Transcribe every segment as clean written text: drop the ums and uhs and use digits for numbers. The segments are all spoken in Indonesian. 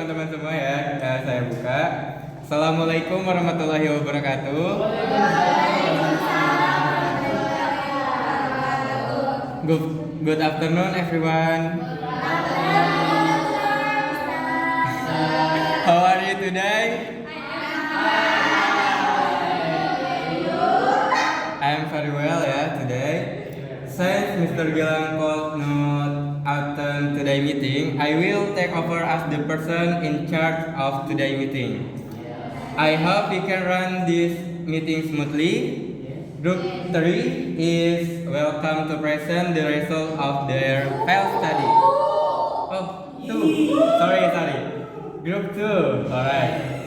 teman-teman semua ya. Saya buka. Assalamualaikum warahmatullahi wabarakatuh. Good afternoon everyone. How are you today? I am very well ya today. Since Mr. Gilang called not attend today meeting, I will take over as the person in charge of today meeting. I hope we can run this meeting smoothly. Group 3 is welcome to present the result of their file study. Oh, 2. Sorry. Group 2. Alright.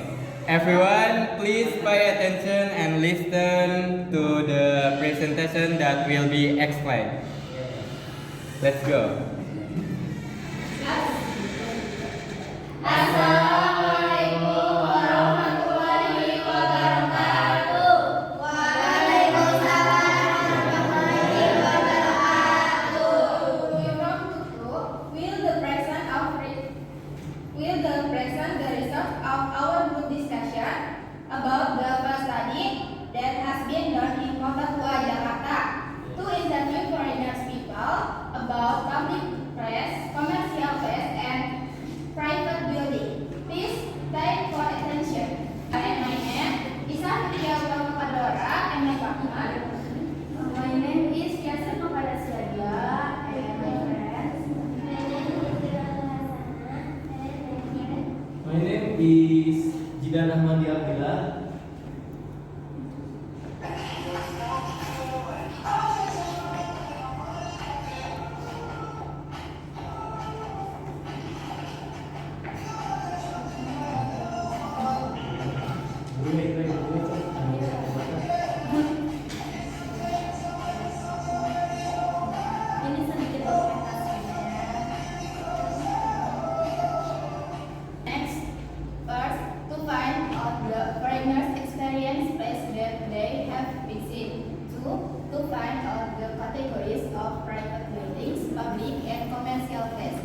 Everyone, please pay attention and listen to the presentation that will be explained. Let's go. Assalamualaikum warahmatullahi wabarakatuh. Waalaikumsalam warahmatullahi wabarakatuh. Will the present the result of our group discussion about the first study that has been done in Kota Tua, Jakarta to interview foreigners people about public press, commercial press, and private building. Please pay for attention. My name is Afia Padora and my partner. My name is Yasir Kepada Siaga and my friends. My name is Jidan Ahmadi Abdillah. Ini sedikit dokumentasinya. Next, first to find out the foreigners' experience place that they have visited. Two, to find out the categories of private buildings, public and commercial place.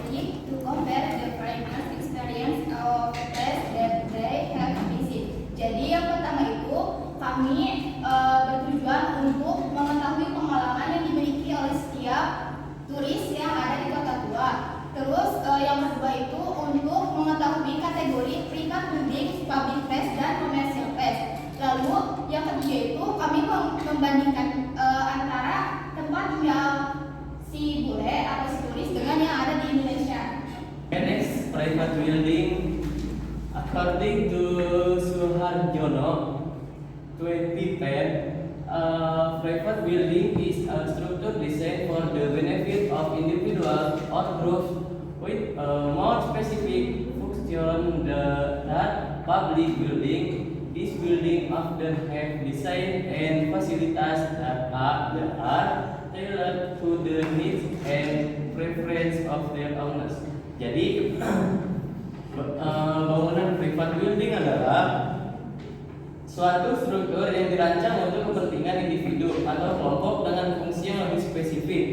Three, to compare the foreigners' experience of place that they have visited. Jadi yang pertama itu kami bertujuan untuk mengetahui pengalaman yang dimiliki oleh setiap turis yang ada di Kota Tua. Terus yang kedua itu untuk mengetahui kategori private building, public place, dan commercial place. Lalu yang ketiga itu kami membandingkan antara tempat tinggal si bule atau si turis dengan yang ada di Indonesia. Next, private building. According to Suharjono, 2010, private building is a structure designed for the benefit of individuals or groups with a more specific function than public building. This building often have design and facilities that are tailored to the needs and preference of their owners. Jadi bangunan private building adalah suatu struktur yang dirancang untuk kepentingan individu atau kelompok dengan fungsi yang lebih spesifik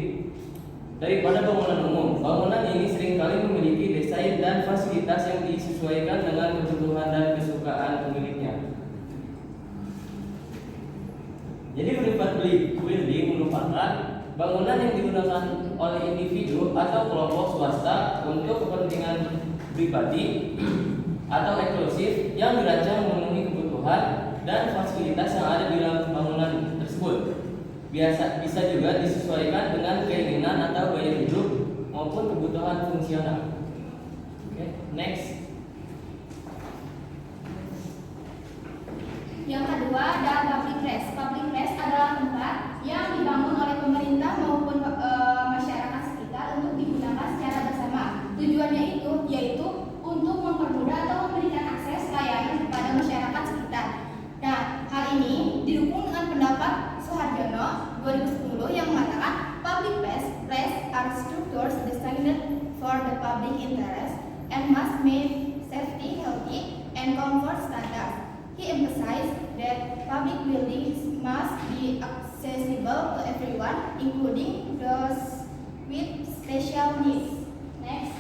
daripada bangunan umum. Bangunan ini seringkali memiliki desain dan fasilitas yang disesuaikan dengan kebutuhan dan kesukaan pemiliknya. Jadi private building merupakan bangunan yang digunakan oleh individu atau kelompok swasta untuk kepentingan pribadi atau eksklusif yang dirancang memenuhi kebutuhan dan fasilitas yang ada di dalam bangunan tersebut. Bisa juga disesuaikan dengan keinginan atau gaya hidup maupun kebutuhan fungsional. Next. Yang kedua adalah public place. Public place adalah tempat yang dibangun oleh pemerintah maupun masyarakat sekitar untuk digunakan secara bersama. Tujuannya itu yaitu untuk mempermudah atau memberikan akses layanan kepada masyarakat sekitar. Nah, hal ini didukung dengan pendapat Suharjono 2010 yang mengatakan public place are structures designed for the public interest and must meet safety, healthy, and comfort standards. He emphasized that public buildings must be accessible to everyone, including those with special needs. Next.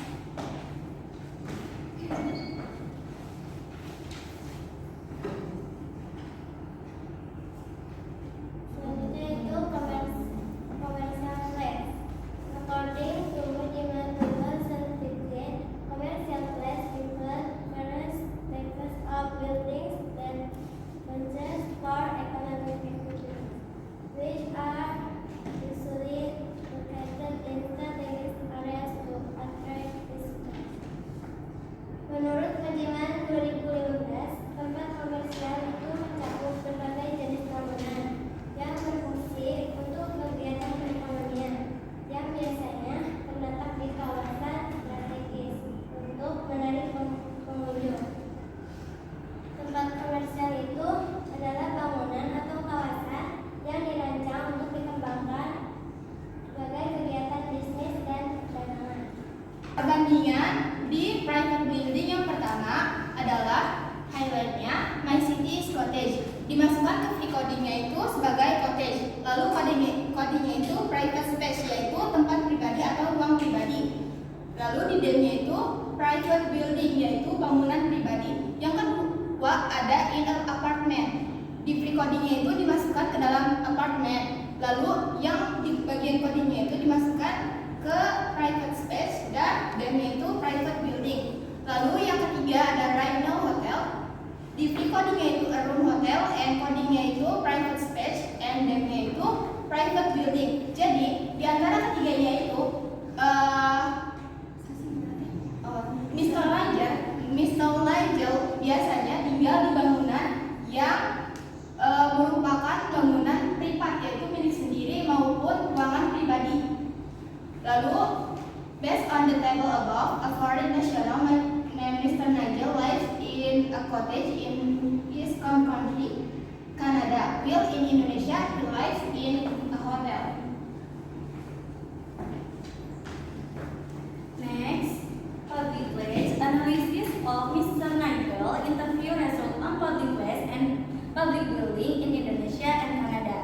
adalah highlightnya My City is Cottage. Dimasukkan ke free codingnya itu sebagai cottage. Lalu codingnya itu private space, yaitu tempat pribadi atau ruang pribadi. Lalu di D-nya itu private building, yaitu bangunan pribadi. Yang kedua ada inner apartment. Di free codingnya itu dimasukkan ke dalam apartment. Lalu yang di bagian codingnya itu dimasukkan ke private space dan D-nya itu private building. Lalu yang ketiga ada Rhino Hotel. Di free codingnya itu a room hotel and codingnya itu private space and D-nya itu private building. Jadi di antara ketiganya itu Mr. Nigel biasanya tinggal di bangunan yang merupakan bangunan privat, yaitu milik sendiri maupun ruangan pribadi. Lalu, based on the table above, a foreign national named Mr. Nigel lives in a cottage in his home country, Canada, while in Indonesia he lives in a hotel. Next, public place analysis of Mr. Nigel interview result on public place and public building in Indonesia and Canada.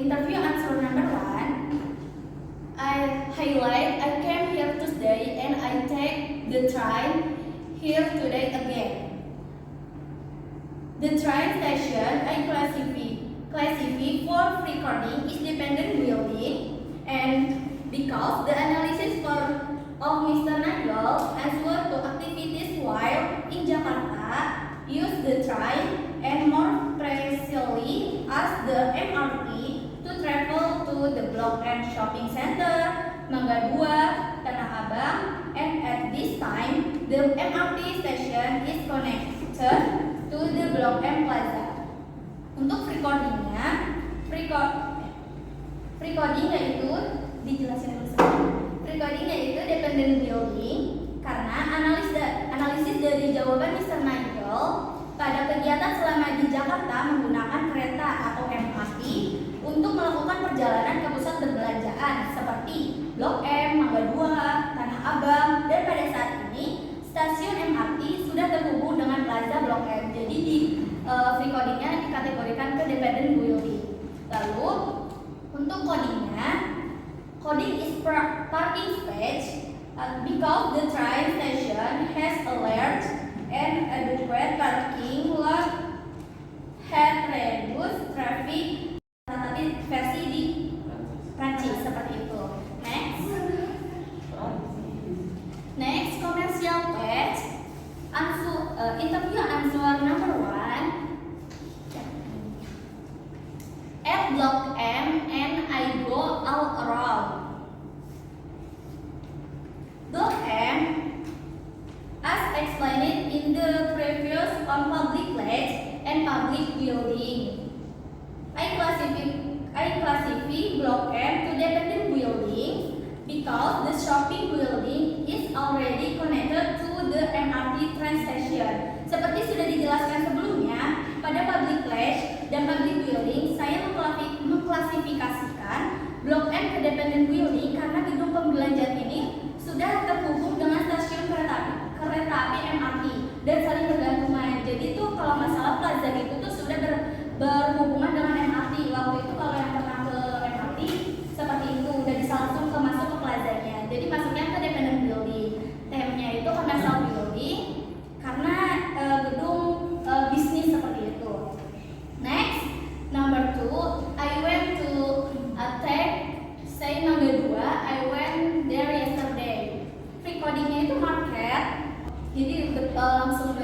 Interview answer number 1. I highlight I came here Tuesday and I take the train here today again. The train station I classify for recording is dependent building, and because the analysis of Mr. Nigel answer to activities while in Jakarta use the train and more precisely as the MRT to travel to the Blok M Shopping Center, Mangga 2, Tanah Abang, and at this time the MRT station is connected to the Blok M Plaza. Untuk recordingnya, recordingnya itu dijelasin dulu sebelum. Recordingnya itu dependent building karena analisis dari jawaban Mr. Nigel pada kegiatan selama di Jakarta menggunakan kereta atau MRT untuk melakukan perjalanan ke pusat perbelanjaan seperti Blok M, Mangga 2, Tanah Abang, dan pada saat ini stasiun MRT sudah terhubung dengan Plaza Blok M. Jadi di free codingnya dikategorikan ke dependent building. Lalu untuk codingnya, coding is parking space because the train station has a large and adequate parking lot had reduced traffic, tapi versi di Prancis seperti itu. Next commercial page interview answer number 1. At Blok M and I go all around. Blok M, as explained in the previous on public place and public building. I classify Blok M to dependent building because the shopping building is already connected to the MRT train station. Seperti sudah dijelaskan sebelumnya, pada public place dan public building saya mengklasifikasikan Blok M ke dependent building karena gedung pembelanjaan ini sudah terhubung dengan stasiun kereta api MRT dan saling bergantungan. Jadi itu kalau masalah plaza itu tuh sudah berhubungan dengan MRT. Waktu itu kalau yang pernah ke MRT seperti itu udah bisa langsung masuk ke plazanya. Jadi masuknya ke dependent building. Temanya itu commercial building karena gedung bisnis seperti itu. Next, number 2, I went to say Mangga 2. I went there yesterday. Free codingnya itu market. Jadi langsung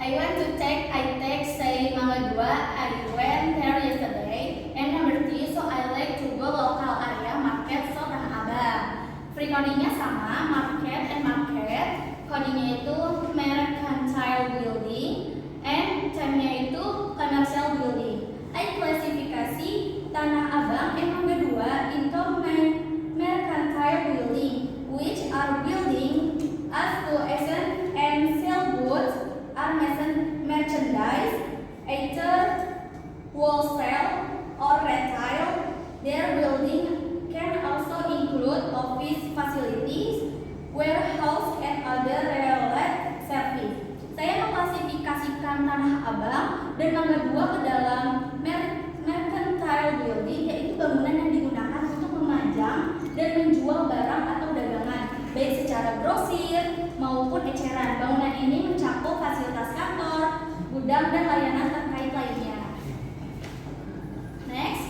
I take say Mangga 2. I went there yesterday. And number 3, so I like to go local area market so Tanah Abang. Free codingnya sama, market and market. Codingnya itu mercantile building and time-nya itu commercial building. I klasifikasi Tanah Abang and Mangga 2 into mercantile building, which are building as to ascend and sell goods are merchandise, either wholesale or retail. Their building can also include office facilities, warehouse, and other mengarahkan Tanah Abang dan Mangga 2 ke dalam mercantile building, yaitu bangunan yang digunakan untuk memajang dan menjual barang atau dagangan, baik secara grosir maupun eceran. Bangunan ini mencakup fasilitas kantor, gudang, dan layanan terkait lainnya. Next,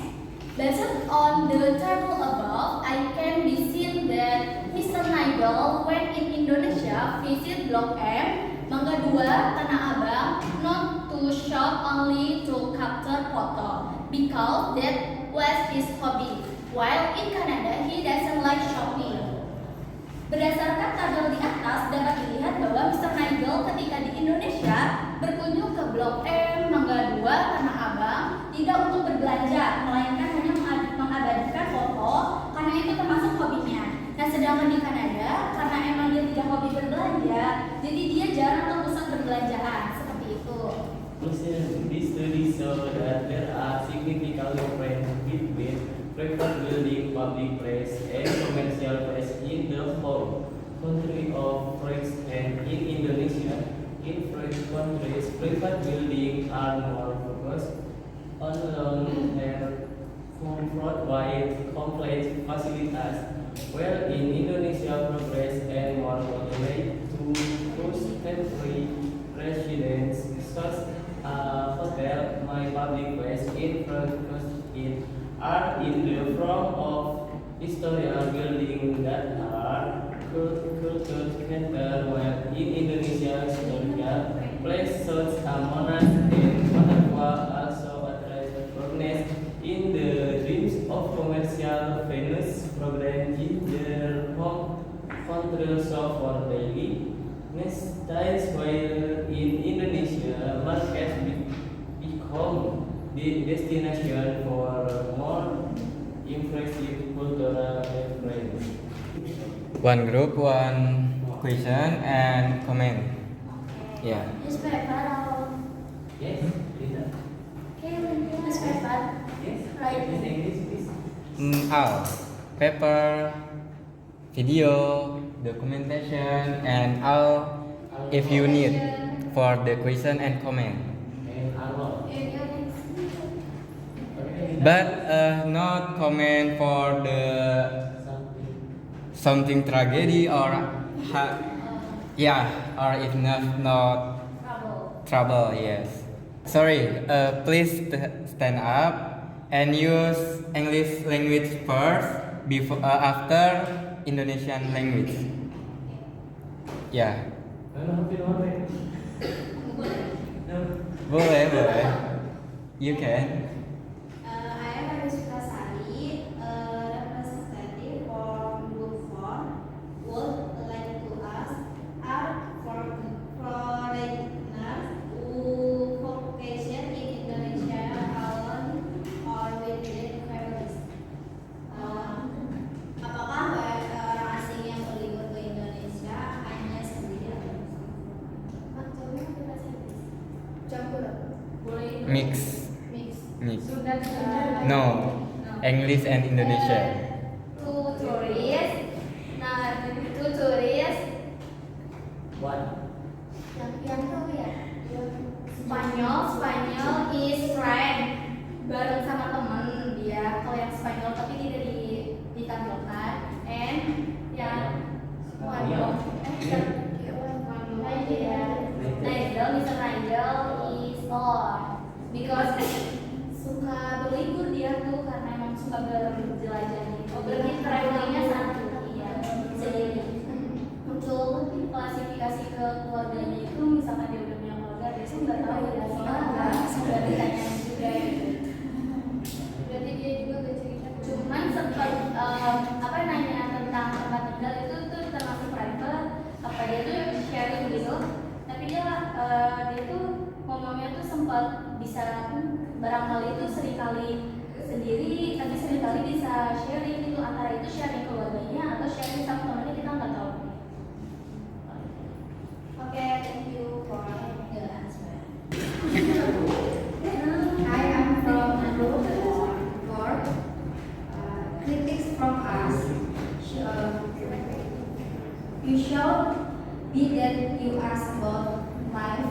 based on the table above, I can be seen that Mr. Nigel went in Indonesia, visit Blok M, Mangga 2, Tanah Abang, not to shop, only to capture photo, because that was his hobby. While in Canada, he doesn't like shopping. Berdasarkan tabel di atas dapat dilihat bahwa Mr. Nigel ketika di Indonesia berkunjung ke Blok M, Mangga 2, Tanah Abang tidak untuk berbelanja, melainkan hanya mengabadikan foto karena itu termasuk hobinya. Nah, sedangkan di Kanada karena emang dia tidak hobi berbelanja, jadi dia jarang ke pusat perbelanjaan seperti itu. This study show that there are significant differences between private building, public place, and commercial place in the whole country of France and in Indonesia. In French countries, private buildings are more focused on long and comfort wide complex facilities, where in Indonesia progress and more moderate to host temporary residents such as hotel. My public place in front are in the front of historical buildings that are cultural center, while in Indonesia historical places such as Monas and Matatua also attract foreigners. In the dreams of commercial Venus program in their home countries for daily styles, while in Indonesia markets become the destination for more impressive cultural reference. One group, one question and comment. Yeah. Newspaper or Yes, Linda. newspaper, Yes. right? Yes, English, please. All paper, video, documentation, and all if you need for the question and comment. And Arlo. But not comment for the something tragedy or or if not trouble. Yes. Sorry. Please stand up and use English language first before after Indonesian language. Yeah. Boleh. You can. I am Anushka Sari, representative from Group 4. Would like to ask, are foreigners who vacation in Indonesia alone or with their families? Apakah orang asing yang berlibur ke Indonesia hanya sendiri atau bersama? Campur. Boleh. Mix. Mix. No. English and Indonesia. Two tourists. Nah, two tourists. One. Yang tahu ya. Spanyol is friend. Bareng sama temen dia. Kalau yang Spanyol tapi tidak ditampilkan. And yang Nigel, Mr. Nigel is lost because suka berlibur dia tuh karena emang suka berjelajah gitu. Berarti travelingnya satu, iya. Jadi untuk klasifikasi ke keluarganya itu misalkan dia udah punya keluarga, dia tuh nggak tahu ya soalnya sudah ditanya juga gitu. Berarti dia juga gak cerita. Cuman sempat nanya tentang tempat tinggal itu tuh termasuk private. Apa dia tuh sharing gitu. Tapi dia tuh ngomongnya tuh sempat bisa barangkali itu seringkali sendiri, tapi seringkali bisa sharing itu antara itu sharing keluarganya atau sharing sama temannya, kita nggak tahu. Okay, thank you for the answer. I am from Group 4. Critics from us. You should be that you ask about life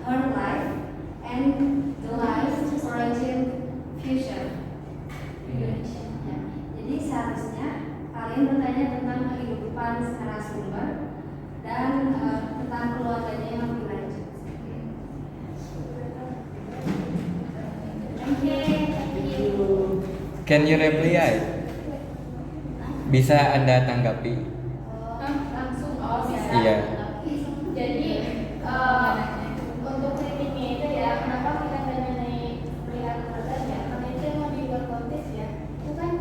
her life, and the life origin future. Indonesia. Ya. Jadi seharusnya kalian bertanya tentang kehidupan narasumber dan tentang keluarganya yang lebih lanjut. Oke, thank you. Can you reply? Bisa Anda tanggapi? Langsung bisa. Iya. Jadi untuk kritiknya itu ya, kenapa kita nggak nilai pilihan katanya? Karena itu emang di luar konteks ya. Itu kan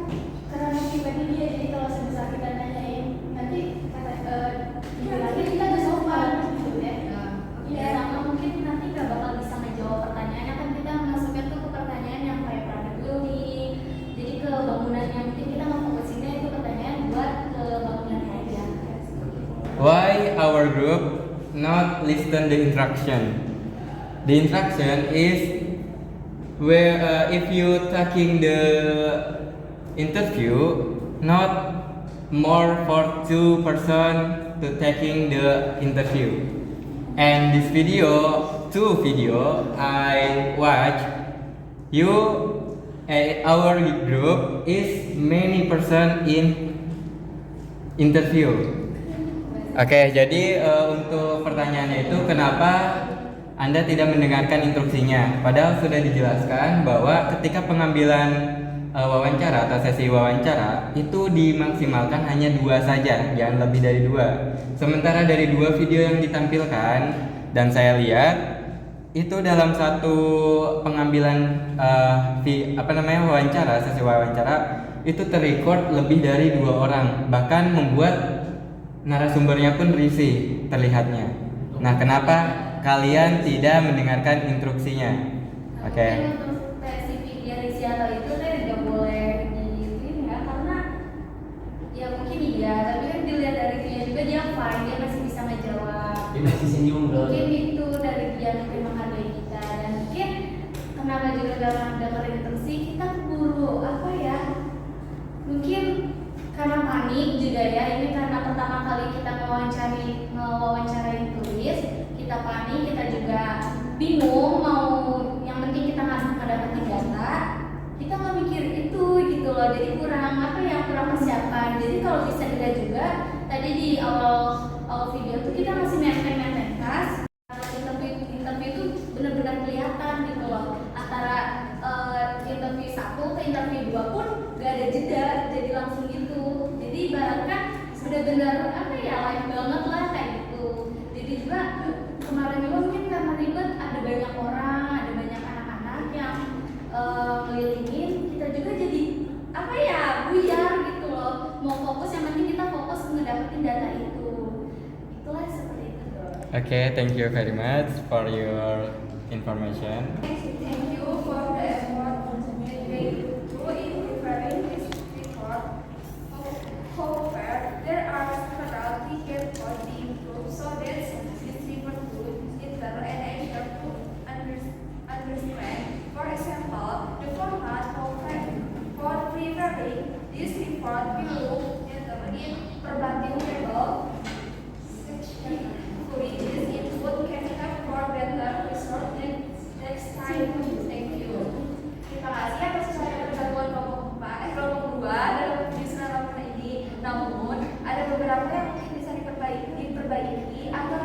karena pribadi dia. Jadi kalau sebesar kita nanyain nanti kata lagi kita nggak sopan gitu ya. Ya, sama mungkin nanti nggak bakal bisa ngejawab pertanyaannya, kan kita masuknya tuh ke pertanyaan yang kayak product building, jadi ke bangunannya, mungkin kita mau fokusinnya itu pertanyaan buat ke bangunannya aja. Why our group not listen the instruction? The instruction is where if you taking the interview, not more for 2 person to taking the interview. And this video, 2 video I watch, our group is many person in interview. Oke, jadi untuk pertanyaannya itu kenapa Anda tidak mendengarkan instruksinya? Padahal sudah dijelaskan bahwa ketika pengambilan wawancara atau sesi wawancara itu dimaksimalkan hanya 2 saja, jangan lebih dari 2. Sementara dari 2 video yang ditampilkan dan saya lihat itu dalam satu pengambilan wawancara, sesi wawancara itu terrecord lebih dari 2 orang, bahkan membuat narasumbernya pun risih terlihatnya. Nah, kenapa kalian tidak mendengarkan instruksinya? Oke. Mungkin untuk spesifik dari siapa itu saya nggak boleh di ini ya, karena ya mungkin iya, tapi kan dilihat dari dia juga dia fine, dia masih bisa ngejawab. Dia masih senyum bro. Mungkin itu dari dia mungkin menghargai kita, dan mungkin kenapa juga dalam dengerin instruksi kita keburu apa ya? Mungkin karena panik juga ya, ini karena pertama kali kita mewawancarai tulis, kita panik, kita juga bingung mau, yang penting kita nggak dapetin data, kita nggak mikir itu gitu loh, jadi kurang persiapan. Jadi kalau bisa dilihat juga tadi di awal video tuh kita masih main tas. Interview itu benar-benar kelihatan gitu loh, antara interview 1 ke interview 2 pun gak ada jeda, jadi langsung gitu. Jadi ibaratkan benar-benar live banget lah kayak gitu. Jadi juga kemarin juga mungkin karena ribet, ada banyak orang, ada banyak anak-anak yang ngelilingin, kita juga jadi buyar gitu loh. Mau fokus, yang penting kita fokus ngedapetin data itu. Itulah seperti itu. Okay, thank you very much for your information. Thank you for the effort made in preparing this report. However, there are several details to be improved so that this report could enter and ensure to understand. For example, the format for preparing this report will look in verbatim table section, which is input can help for better result next time. Thank you. Terima kasih atas bantuan kelompok 2 dalam penyusunan laporan ini. Namun ada beberapa yang mungkin bisa diperbaiki agar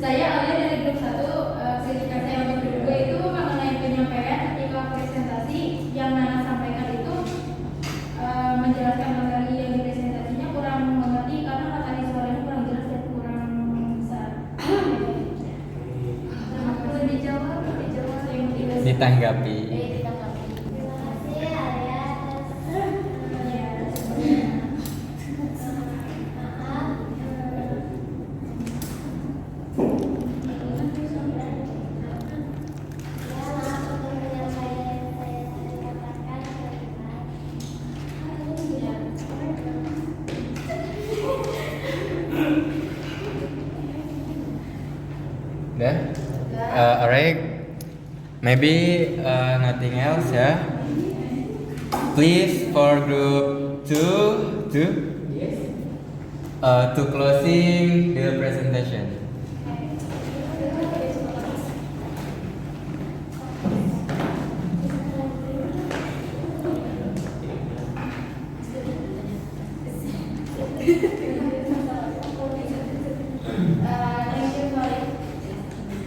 Saya Alia dari grup 1. Ketika saya untuk grup 2 itu mengenai penyampaian ketika presentasi yang Nana sampaikan itu menjelaskan materi yang di presentasinya kurang mengerti karena materi suaranya kurang jelas dan kurang besar. Perlu dijawab saya mau tidak. Ditanggapi. Ditanggapi. Terima kasih Alia. Dah? Alright. Maybe nothing else ya. Please for group 2 to closing the presentation.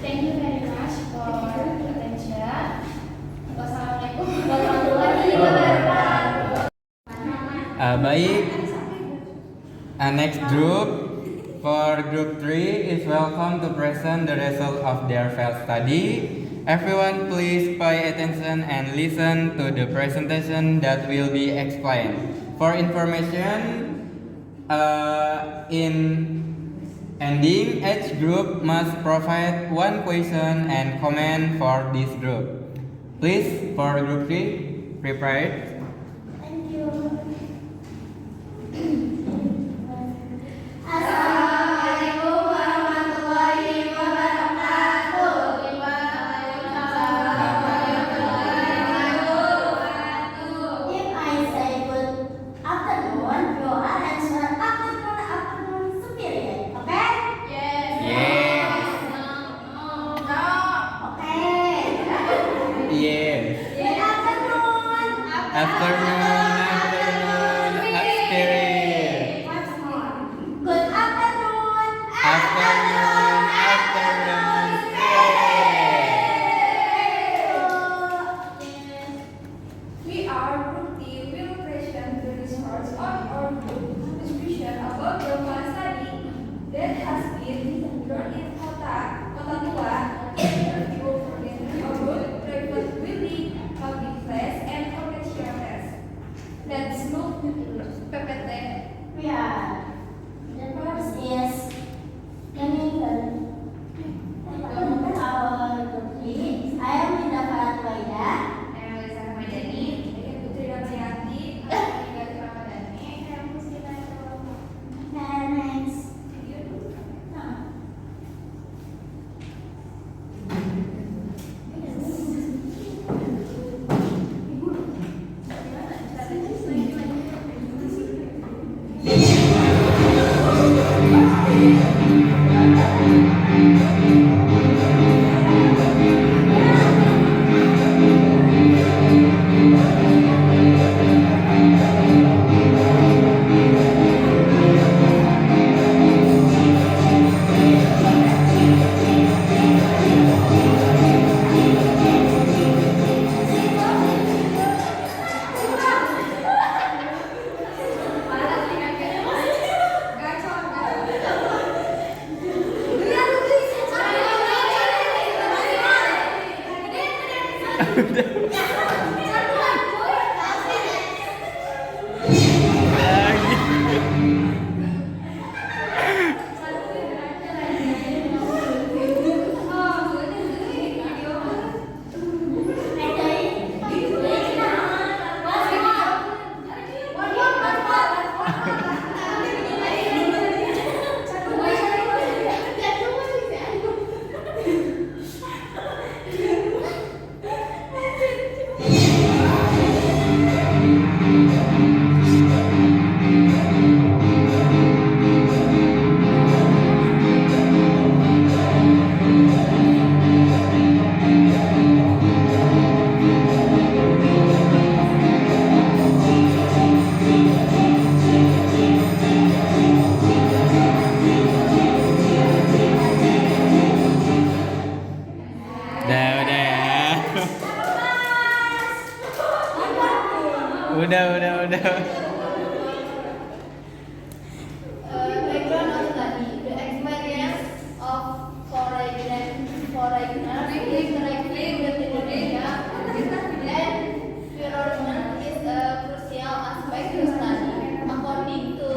Thank you very much for attention. Wassalamualaikum warahmatullahi wabarakatuh. Baik. Next group for group 3 is welcome to present the result of their field study. Everyone please pay attention and listen to the presentation that will be explained. For information, in ending, each group must provide one question and comment for this group. Please, for group 3, prepare. Thank you. Assalamualaikum warahmatullahi wabarakatuh. If I say good afternoon, you are answer afternoon superior. Okay? Yes. Okay. Yes. Good afternoon. Afternoon, spirit. What's more? Good afternoon. Afternoon, spirit. We are group team will present the results on our group discussion about the field study that has been done in Kota Tua, interview about private building, public place, and commercial place. Let's look PPT. Yeah. The first is Remington. Remington our group 3. I am Linda Faratwaida. Elisa Ramadhani, Putri Ramyanti, Tinggal Ramadhani, And next. Background of study: the experience of foreigners interacting with Indonesia and environment is a crucial aspect to study. According to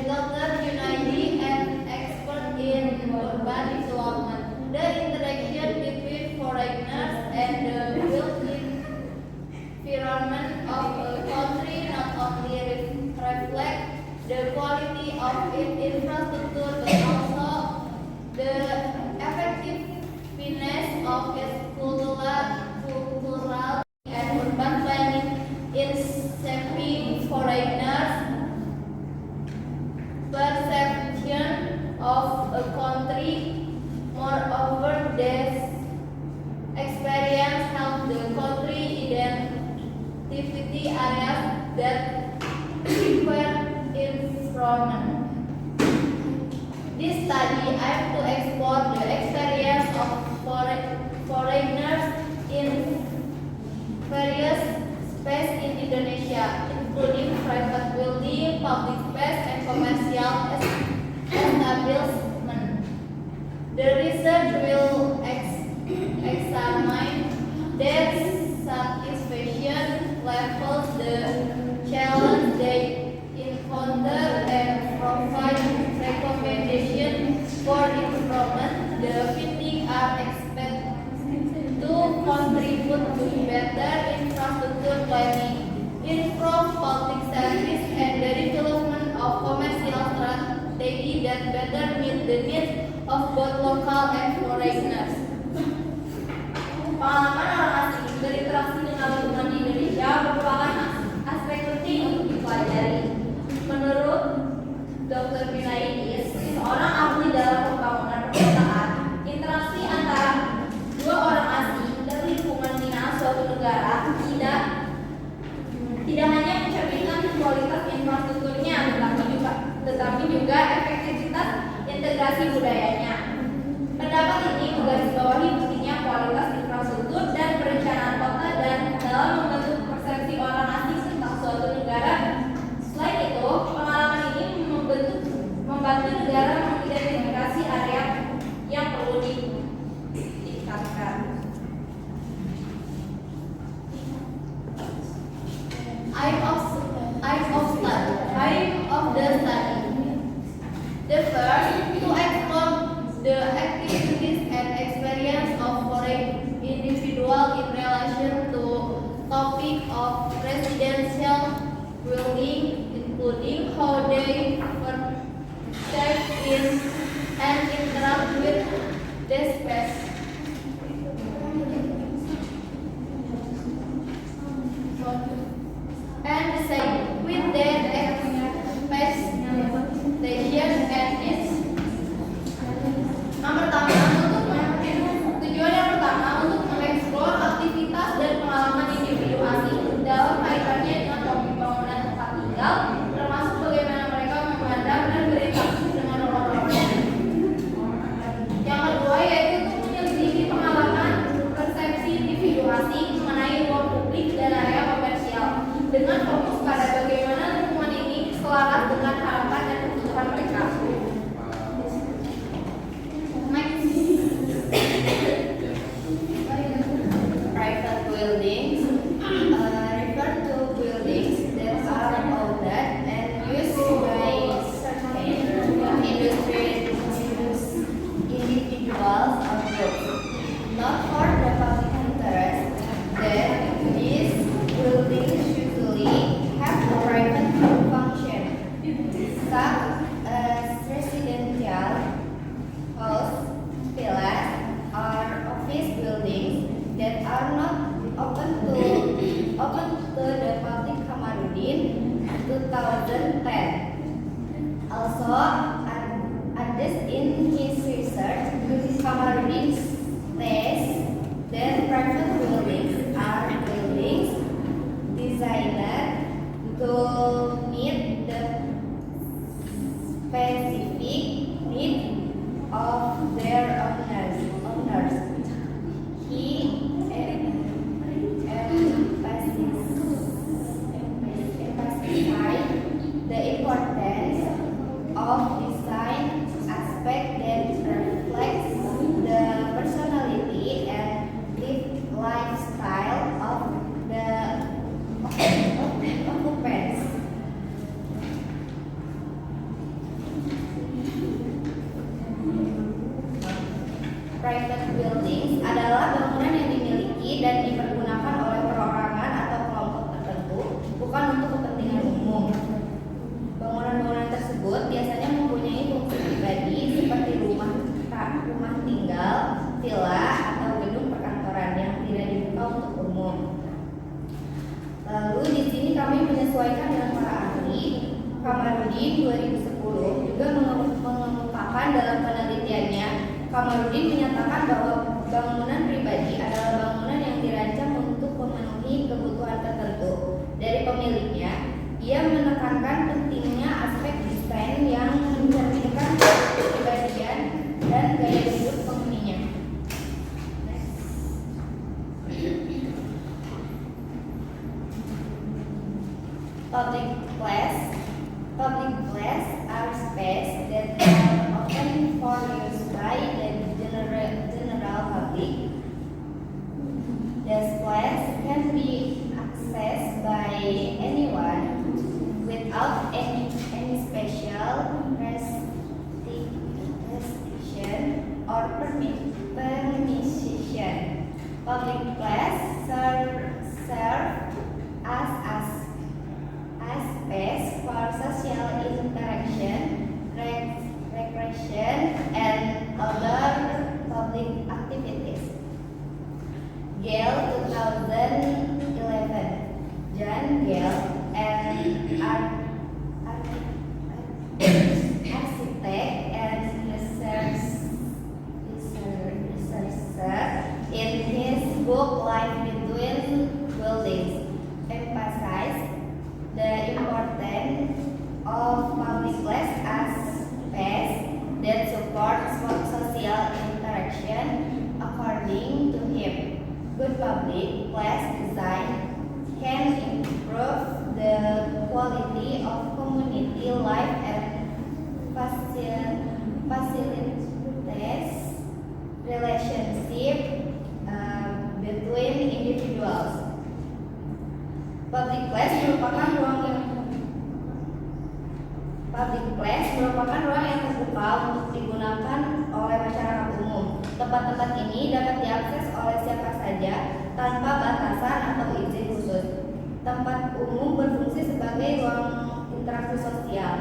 Dr. Junaidi, an expert in urban development, the interaction between foreigners and the built environment of a country not only reflect the quality of its infrastructure but also the effectiveness of its cultural and urban planning in shaping foreigners' perception of a country. Moreover, this experience helps the country identify areas that require improvement. This study aims to explore the experience of foreigners in various spaces in Indonesia, including private building, public space, and commercial establishment. The research will examine their satisfaction levels, the challenge they encounter, and provide recommendations for improvement. The findings are expected to contribute to better infrastructure planning, improve public service, and the development of commercial strategy that better meet the needs of both local and foreigners. Pengalaman orang asing berinteraksi dengan lingkungan di Indonesia merupakan aspek penting untuk dipelajari. Menurut Dr. Junaidi, seorang ahli dalam pembangunan perkotaan, interaksi antara dua orang asing dan lingkungan dinas suatu negara tidak hanya mencerminkan kualitas infrastrukturnya, tetapi juga efektivitas integrasi budayanya. Pendapat ini menggarisbawahi pentingnya kualitas infrastruktur dan perencanaan kota dan dalam membentuk persepsi orang asing tentang suatu negara. Selain itu, pengalaman ini membantu negara mengidentifikasi area yang perlu ditingkatkan. Aim of the study. The first, to explore the activities and experience of foreign individuals in relation to topic of residential building, including how they perceive in and interact with the space. And the same with their expectations and needs. Tujuan yang pertama untuk mengeksplor aktivitas dan pengalaman individu asing dalam kaitannya dengan topik bangunan tempat tinggal, termasuk bagaimana mereka memandang dan berinteraksi dengan orang-orang. Yang kedua yaitu untuk menyelidiki pengalaman persepsi individu asing mengenai ruang publik dan area komersial dengan fokus pada bagaimana lingkungan ini selaras dengan harapan dan kebutuhan mereka. Private buildings refer to buildings that are owned and used by certain individuals or groups, not for the public interest. Then these buildings usually have a private function, such as residential, house, villas, or office buildings that are not open to the public. Kamarudin 2010. Also, others in his research, Kamarudin states that private buildings are buildings designed to meet the specific needs of their owners. He of design aspect that reflects the personality and lifestyle of the occupants. Private buildings adalah bangunan yang dimiliki dan dipergunakan oleh perorangan atau kelompok tertentu, bukan untuk kepentingan umum. Bangunan-bangunan tersebut biasanya mempunyai fungsi pribadi seperti rumah tinggal, villa, atau gedung perkantoran yang tidak dibuka untuk umum. Lalu di sini kami menyesuaikan dengan para ahli. Kamarudin 2010 juga mengemukakan dalam penelitiannya. Kamarudin menyatakan bahwa bangunan pribadi adalah bangunan yang dirancang untuk memenuhi kebutuhan tertentu dari pemiliknya. Ia menekankan pentingnya aspek desain yang mencerminkan kepribadian dan gaya hidup penghuninya. Public place are space that are open for use by the general public. This place can be accessed by anyone without any special restriction or permission. Public place serve as space for social interaction, recreation, and other public activities. Gale 2011. John Gale, an architect and researcher, in his book Life Between Buildings, emphasized the importance of public place as space that supports social interaction. According to him, good public place design can improve the quality of community life and facilitates relationship between individuals. Public place merupakan ruang yang terbuka untuk digunakan oleh masyarakat umum. Tempat-tempat ini dapat diakses oleh siapa saja tanpa batasan atau izin khusus. Tempat umum berfungsi sebagai ruang interaksi sosial,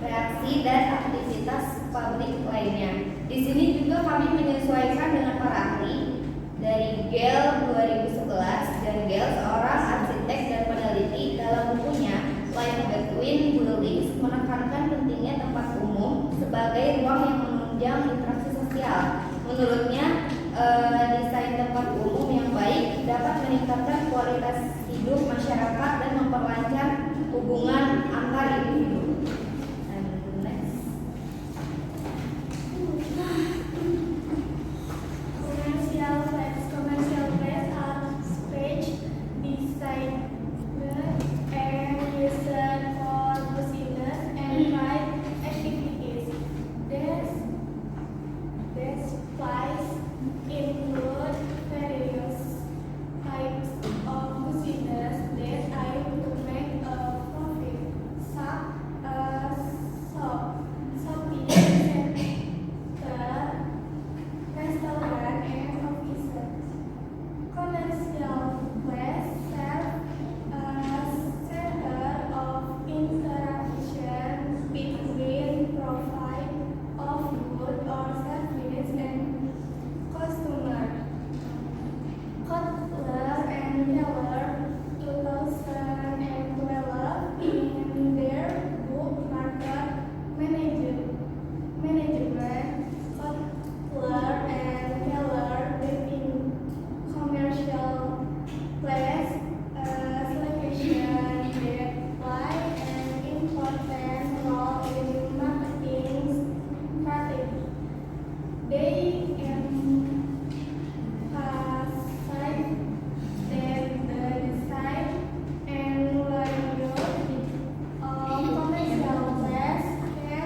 reaksi dan aktivitas publik lainnya. Di sini juga kami menyesuaikan dengan para ahli dari Gale 2011. Dan Gale, seorang arsitek dan peneliti, dalam bukunya Life Between Buildings menekankan pentingnya tempat umum sebagai ruang yang menunjang interaksi sosial. Menurutnya, desain tempat umum yang baik dapat meningkatkan kualitas hidup masyarakat dan memperlancar hubungan antar individu. And next. Commercial place are space designed and used for business and private activities. These places include various types of business that aim to make a profit, such as shopping center, restaurant, and offices. Commercial places serve as center of interaction between providers of goods or services and customers. Kotler and Keller 2012 in their book Market Management, Kotler and Keller define commercial place as location that play an important role in marketing strategy. They emphasize that the design and liability of commercial place can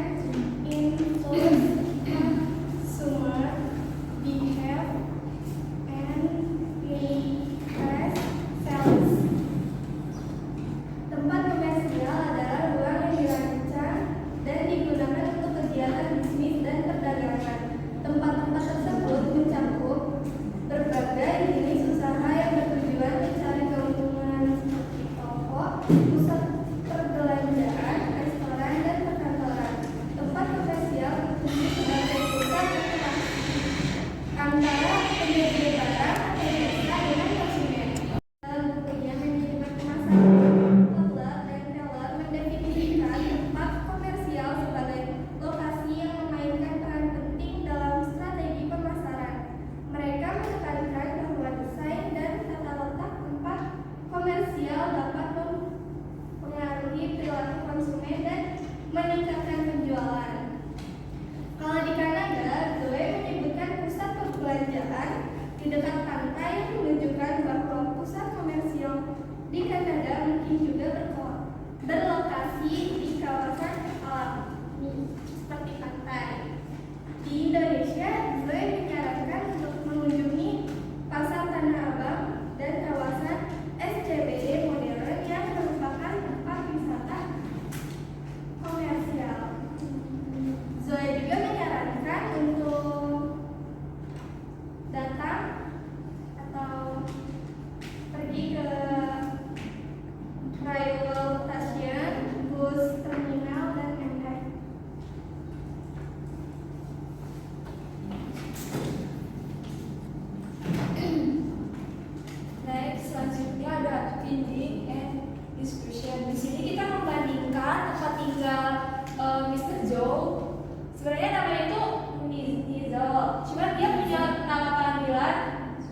pantai. Di Indonesia, Zoe menyarankan untuk mengunjungi Pasar Tanah Abang dan kawasan SCBD modern yang merupakan tempat wisata komersial. Zoe juga menyarankan untuk datang atau pergi ke railway station, bus terminal, dan lain-lain. Next, selanjutnya ada finding and discussion. Di sini kita membandingkan tempat tinggal Mr. Joe. Sebenarnya namanya itu Nizel, cuman dia punya nama panggilan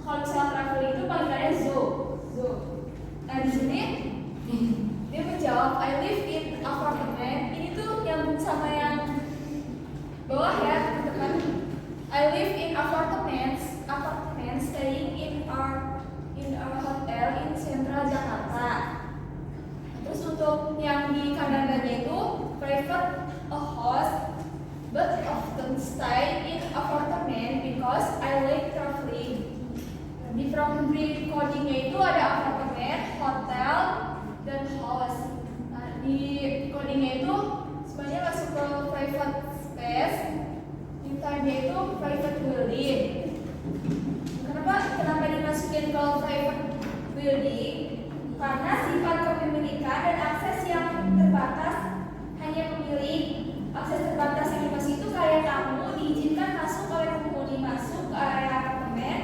kalau misalnya traveling itu panggilannya Zo. Nah di sini dia menjawab, I live in apartment. Ini tuh yang sama yang bawah ya teman-teman. I live in apartment staying in our hotel in Central Jakarta. Terus untuk yang di kanannya itu private a house but often stay in apartment because I like traveling. Di recordingnya itu ada apartemen, hotel, dan house. Nah, di recordingnya itu sebenarnya masuk ke private space, ditanya itu private building. Kenapa dimasukin ke private building? Karena sifat kepemilikan dan akses yang terbatas hanya pemilik. Akses terbatas yang dimaksud itu kayak kamu diizinkan masuk oleh penghuni masuk ke area apartemen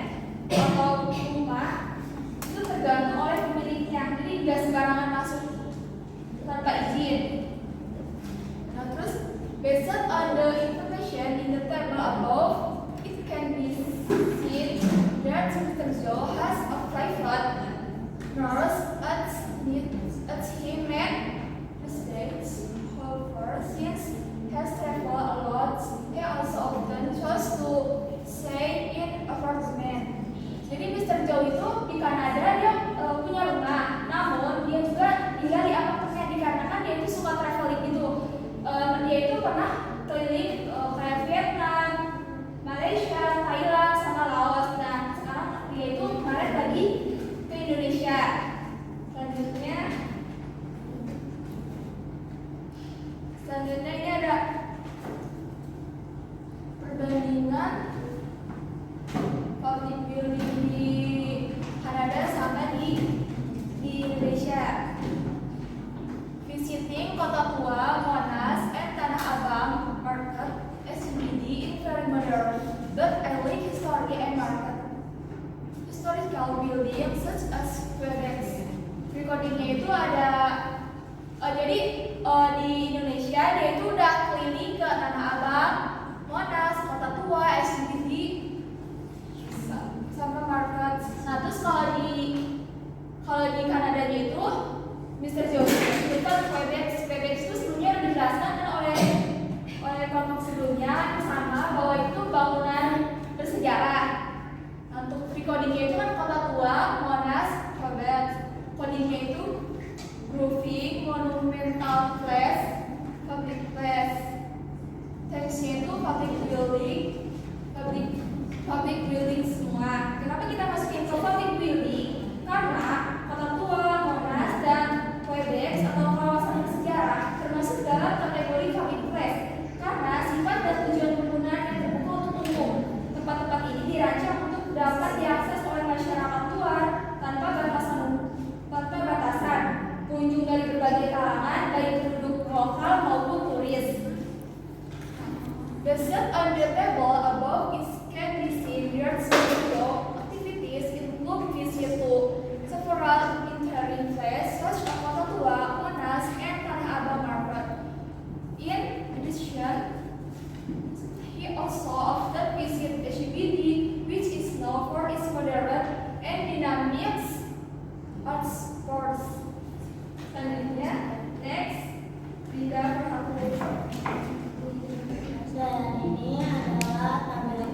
atau rumah itu tergantung oleh pemiliknya, jadi nggak sembarangan masuk tanpa izin. Nah terus based on the information in the table above, it can be seen that Mr. Joe has a private nurse at him at mistakes. However, since he has traveled a lot, he also often chose to stay in apartment. Jadi Mr. Joe itu di Kanada dia punya rumah, namun dia juga tinggal di apartemen dikarenakan dia itu suka traveling gitu. Dia itu pernah keliling kayak Vietnam, Malaysia, Thailand, sama Laos. Nah sekarang dia itu kemarin lagi ke Indonesia. Selanjutnya ini ada perbandingan public building di Kanada sama di Indonesia. Visiting Kota Tua, Monas, and Tanah Abang Market SCBD in very modern, but I like history and market. Historical buildings such as Quebec. Recordingnya itu ada jadi di Indonesia dia itu udah keliling ke Tanah Abang, Monas, Kota Tua, SCBD, sama market. Nah terus kalau di Kanadanya itu Mr. Joe itu Quebec itu sebelumnya udah dijelaskan kan oleh kelompok sebelumnya sama bahwa itu bangunan bersejarah. Nah, untuk recordingnya itu kan Kota Tua, Monas, Quebec. Codingnya itu grooving, monumental place, public place. Teksnya itu public building semua. Kenapa kita masukin ke public building? Karena Kota Tua, Monas, dan Quebec atau kawasan bersejarah termasuk dalam kategori public place. Karena sifat dan tujuan penggunaan yang terbuka untuk umum. Tempat-tempat ini dirancang untuk dapat diakses oleh masyarakat luar tanpa batasan. Pengunjung dari berbagai kalangan, baik penduduk lokal maupun turis. Based on the table above, it can be seen that several activities include visit to several interim places such as Kota Tua, Monas, and Tanah Abang Market. In addition, he also often visit SCBD, which is known for its modern and dynamic art sports. Selanjutnya, next, Rida Perhatian. Dan ini adalah tabel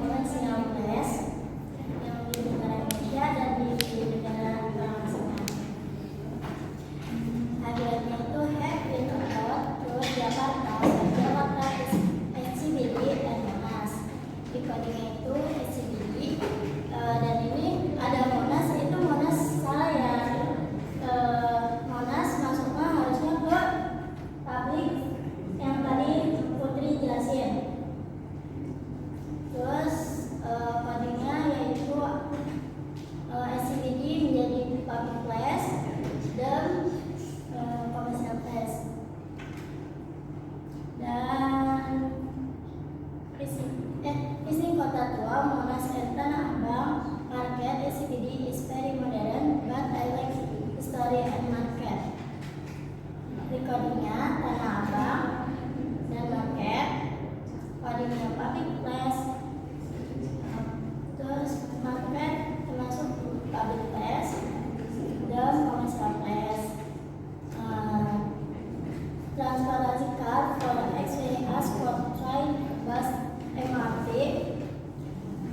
transportasi card for experience for train, bus, MRT.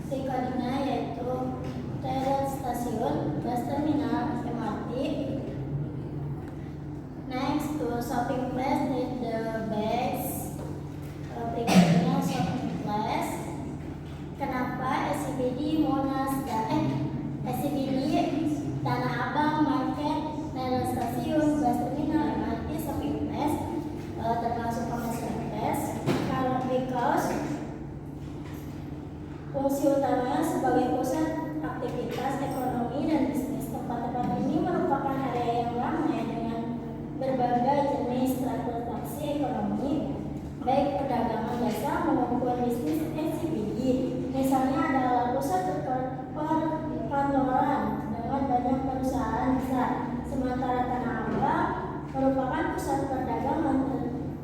Kodenya yaitu train stasiun, bus terminal, MRT. Next to shopping place with the bags. Berikutnya shopping place. Kenapa SCBD Monas SCBD Tanah Abang Market, rel stasiun, bus terminal, MRT, shopping place termasuk commercial place? Because fungsi utamanya sebagai pusat aktivitas ekonomi dan bisnis. Tempat-tempat ini merupakan area yang ramai dengan berbagai jenis transportasi ekonomi, baik perdagangan jasa maupun bisnis SCBD. Misalnya adalah pusat perkantoran dengan banyak perusahaan besar, sementara Tanah Abang merupakan pusat perdagangan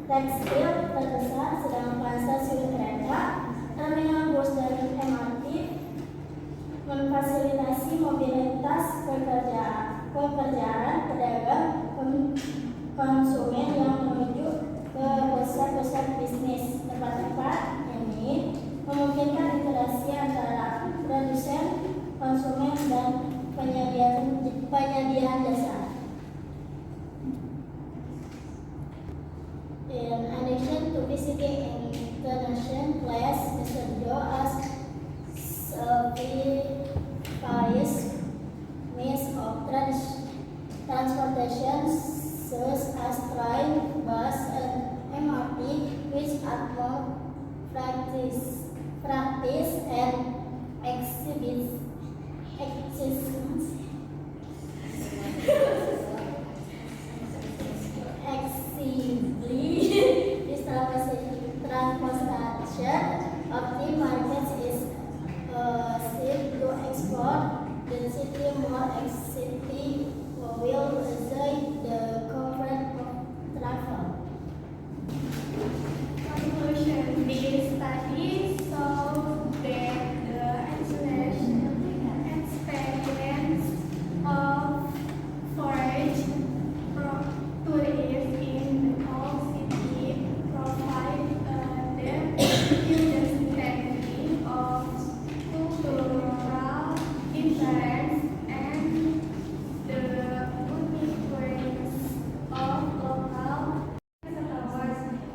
tekstil terbesar, sedangkan stasiun kereta, terminal bus dan MRT memfasilitasi mobilitas pekerjaan pedagang konsumen yang menuju ke pusat-pusat bisnis. Tempat-tempat ini memungkinkan interaksi antara produsen, konsumen, dan penyedia jasa. In addition to visiting international place, Mr. Joe asked various means of transportation such as train, bus, and MRT, which are more practice and this transportation of the markets is shift to export density more city will result the comfort of travel. Conclusion: this study showed that the experience of forage tourists in the old city provide them understanding of cultural difference and the uniqueness of local wisatawan,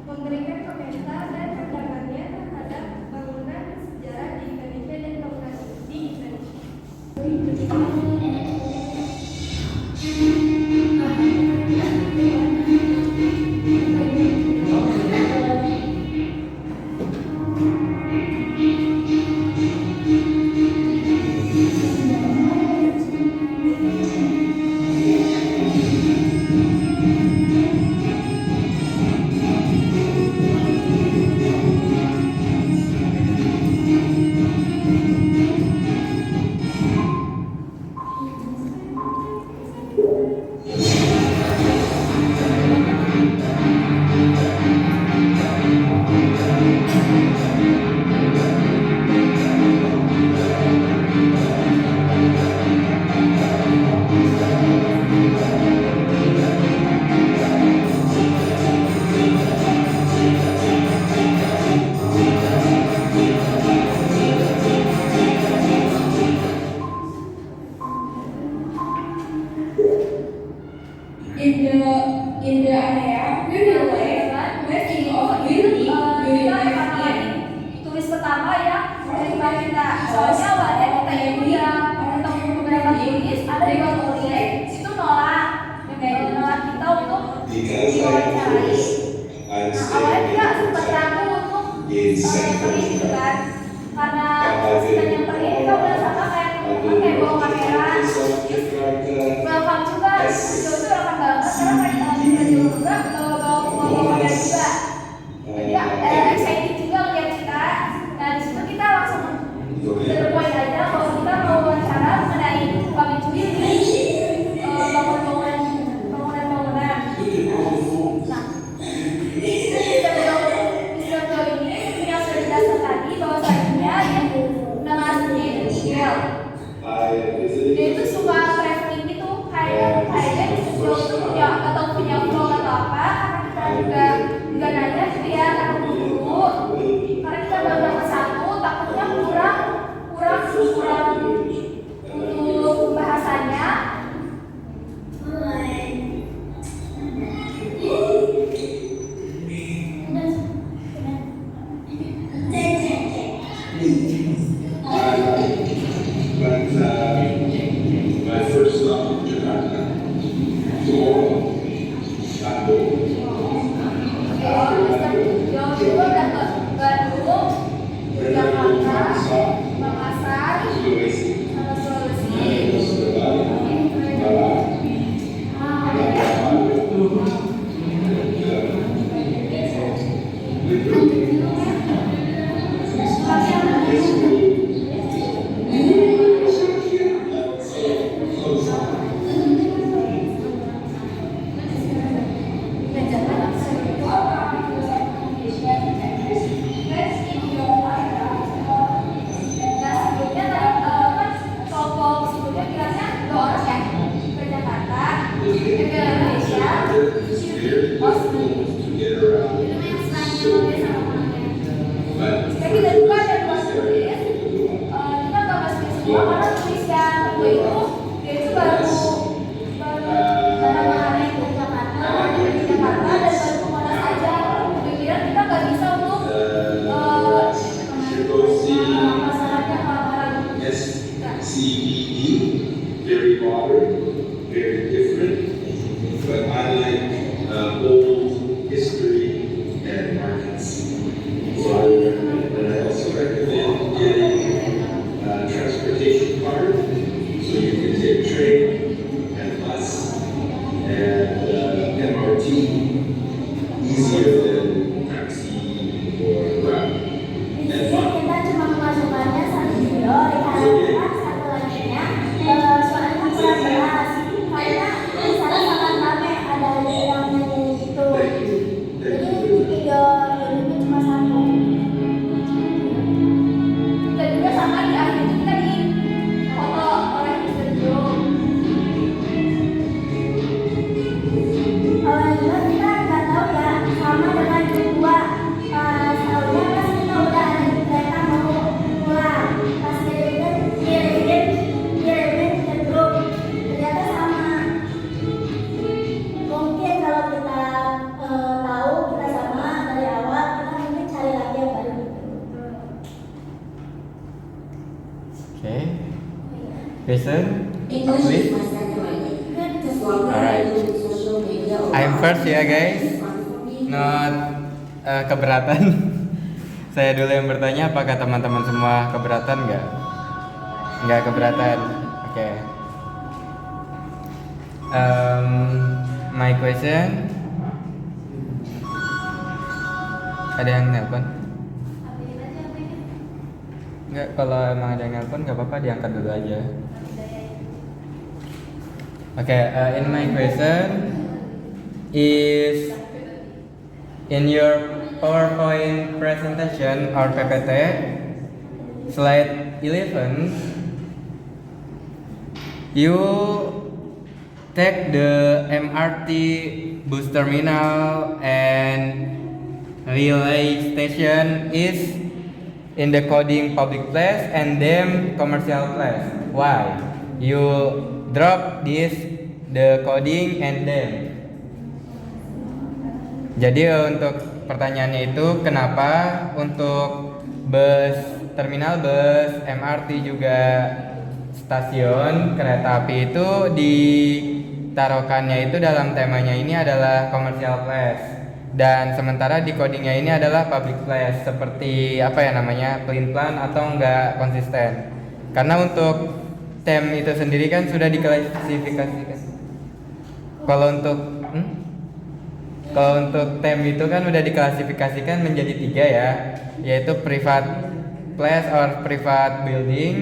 memberikan komentar dan pandangannya terhadap bangunan sejarah di Indonesia dan bangunan di Indonesia. In the area, we will live making of beauty during next year. Tulis pertama ya dari kita. Soalnya wadah kita ini ya untuk beberapa tulis ada yang tulis itu nolak kita untuk diwawancarai. Nah awalnya dia sempat ragu untuk nyamperin gitu kan, karena kita nyamperin kita udah sama kayak bawa kamera. Welcome juga, itu welcome banget karena kita juga bawa kamera juga. Dia excited juga lihat kita. Nah di situ kita langsung terpoint aja bahwa kita mau wawancara mengenai pabrik building, bangunan. Nah, Mr. Joe ini yang sudah dijelaskan tadi bahwa selanjutnya yang nama aslinya itu Miguel. Dia itu suka traveling gitu, kayaknya Mr. Joe itu punya vlog atau apa, karena kita juga nggak nanya gitu ya, takut dulu. Karena kita baru dapat satu, takutnya kurang untuk bahasanya. My first stop in Jakarta. Tomorrow, Istanbul. Jawa Timur dan Bandung, Jakarta, Makassar, Sulawesi. sama Sulawesi. Terus ke Bali. Barat. Nah, sebelumnya tadi kan kelompok sebelumnya bilangnya 2 orang ya ke Jakarta, ke Indonesia, To get around. But jika kita buka ada 2 tulis, kita nggak masukin semua karena tulis yang kedua itu dia itu baru pertama kali ke Jakarta dan baru ke Monas aja. Kemudian kita nggak bisa untuk masalahnya orang-orang SCEE, very modern, very different, but I like old history and markets. So I also recommend getting a transportation card, so you can take train and bus and MRT, easier than taxi or Grab. di sini kita cuma memasukkannya 1 video dikarenakan satu laginya soalnya kurang jelas karena di sana sangat ramai ada yang nyanyi gitu. Jadi video ini cuma 1. Dan juga sama di akhir itu kita di foto oleh Mr. Joe. Awalnya kita nggak tahu ya, sama dengan kedua. Pas awalnya pas kita udah ada di kereta mau pulang, pas kirimin ke grup, ternyata sama. Mungkin kalau kita tahu kita sama dari awal, kita mungkin cari lagi yang baru. Okay. Question? English Please. is my second language. Just longer Alright. language, social media, or I'm first ya guys. It's fun for me. Not keberatan. Saya dulu yang bertanya, apakah teman-teman semua keberatan nggak? Nggak keberatan. Oke. My question. Ada yang nelpon? Nggak, kalau emang ada yang nelpon nggak apa-apa, diangkat dulu aja. Okay, in my question is in your PowerPoint presentation or PPT slide 11, you take the MRT bus terminal and relay station is in the coding public place and then commercial place. Why? You drop the coding and then. Jadi untuk pertanyaannya itu kenapa untuk bus terminal, bus, MRT juga stasiun kereta api itu ditaruhkannya itu dalam temanya ini adalah commercial place. Dan sementara di codingnya ini adalah public place, seperti apa ya namanya, pelin-pelan atau enggak konsisten. Karena untuk tem itu sendiri kan sudah diklasifikasikan. Kalau untuk tem itu kan udah diklasifikasikan menjadi 3 ya, yaitu private place or private building,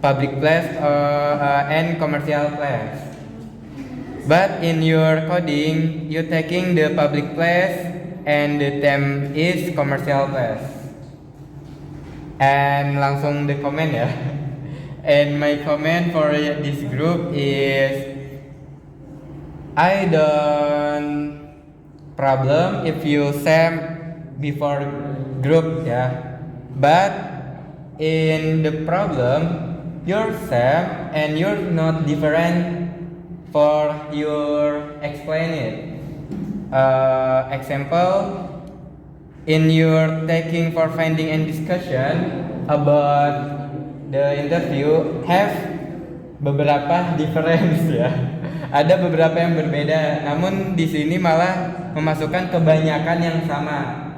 public place and commercial place. But in your coding, you taking the public place and the theme is commercial place. And langsung the comment ya. And my comment for this group is I don't problem if you same before group ya. But in the problem you're same and you're not different for your explain it. Example, in your taking for finding and discussion about the interview have beberapa difference ya. Ada beberapa yang berbeda, namun di sini malah memasukkan kebanyakan yang sama.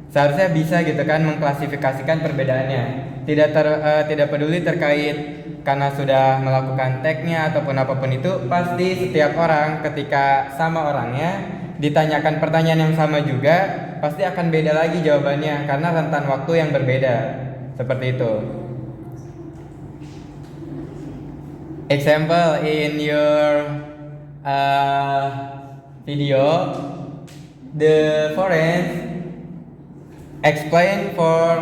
Seharusnya bisa gitu kan mengklasifikasikan perbedaannya. Tidak peduli terkait karena sudah melakukan tagnya ataupun apapun itu, pasti setiap orang ketika sama orangnya ditanyakan pertanyaan yang sama juga pasti akan beda lagi jawabannya karena rentan waktu yang berbeda. Seperti itu. Example in your video, the foreign explain for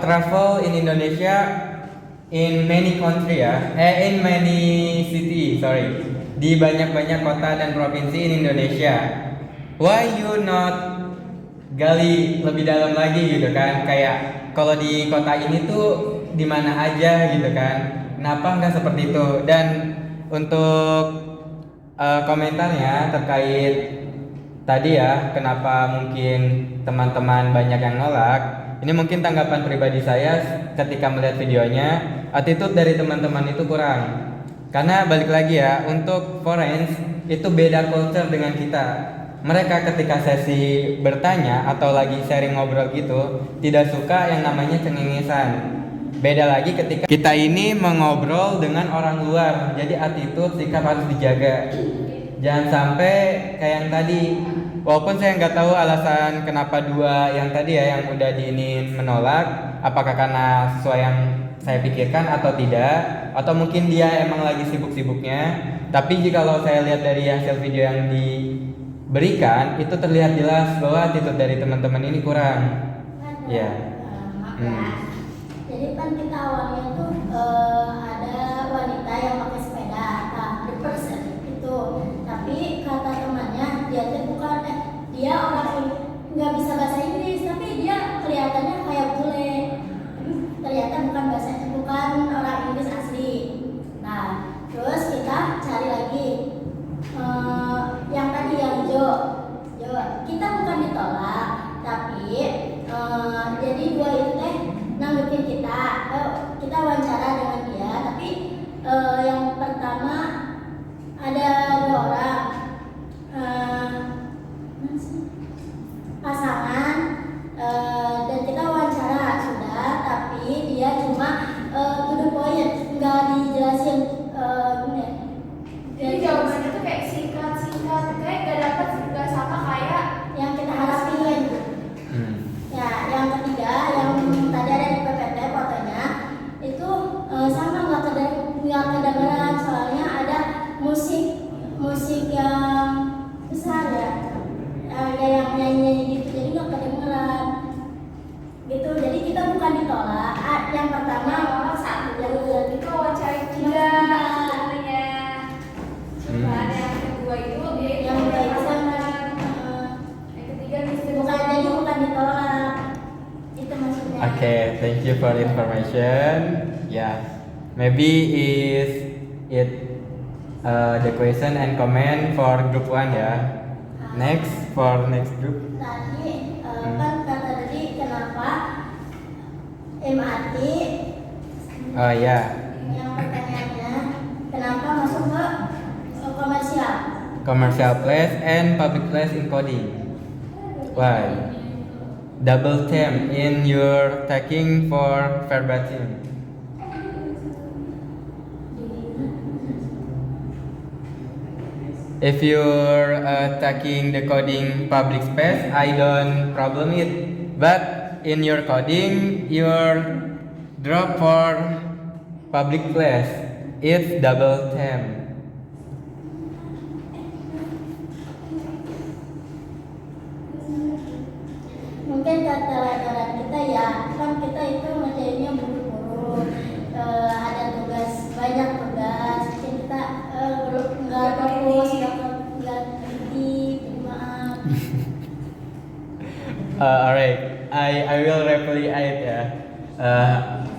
travel in Indonesia in many country ya, in many city, di banyak-banyak kota dan provinsi in Indonesia. Why you not gali lebih dalam lagi gitu kan? Kayak kalau di kota ini tuh di mana aja gitu kan? Kenapa nggak seperti itu? Dan untuk komentarnya terkait tadi ya, kenapa mungkin teman-teman banyak yang nolak? Ini mungkin tanggapan pribadi saya ketika melihat videonya, attitude dari teman-teman itu kurang. Karena balik lagi ya, untuk foreign itu beda culture dengan kita. Mereka ketika sesi bertanya atau lagi sharing ngobrol gitu, tidak suka yang namanya cengengesan. Beda lagi ketika kita ini mengobrol dengan orang luar. Jadi attitude, sikap harus dijaga. Jangan sampai kayak yang tadi. Walaupun saya nggak tahu alasan kenapa dua yang tadi ya yang udah diinin menolak, apakah karena sesuai yang saya pikirkan atau tidak, atau mungkin dia emang lagi sibuk-sibuknya. Tapi jika kalau saya lihat dari hasil video yang diberikan, itu terlihat jelas bahwa attitude dari teman-teman ini kurang. Ya. Jadi kan kita awalnya tuh ada wanita yang pakai sepeda, the person itu. Tapi kata temannya dia tuh bukan dia orang nggak bisa bahasa Inggris, tapi dia kelihatannya kayak bule. Ternyata bukan orang Inggris asli. Nah, terus kita cari lagi yang tadi yang Jo. Kita bukan ditolak, tapi jadi dua itu teh nanggepin kita wawancara dengan dia. Tapi yang pertama ada dua orang pasangan dan kita wawancara sudah, tapi dia cuma to the point, nggak dijelasin Jadi jawabannya tuh kayak singkat, kayak gak sama kayak yang kita harapin. Ya, yang ketiga yang tadi ada di PPT fotonya itu sama nggak kedengeran, soalnya ada musik yang besar ya, yang nyanyi gitu, jadi nggak kedengeran gitu. Jadi kita bukan ditolak. Yang pertama orang satu, yang kedua itu wawancara juga sebenarnya. Cuman yang kedua itu yang kedua sama yang ketiga bukan ditolak. Itu maksudnya. Okay, thank you for information. Yeah, maybe is it the question and comment for group 1 ya. Next for next group. Tadi kan kata tadi kenapa MRT? Oh ya. Yang pertanyaannya kenapa masuk ke komersial? Commercial place and public place in coding. Why? Double term in your taking for verbatim. If you're taking the coding public space, I don't problem it. But in your coding, your drop for public place, it's double term. Mungkin kata-kata kita ya, kan kita itu ngerjainnya buru-buru, ada banyak tugas, mungkin kita nggak fokus, nggak Alright, I will reply it ya.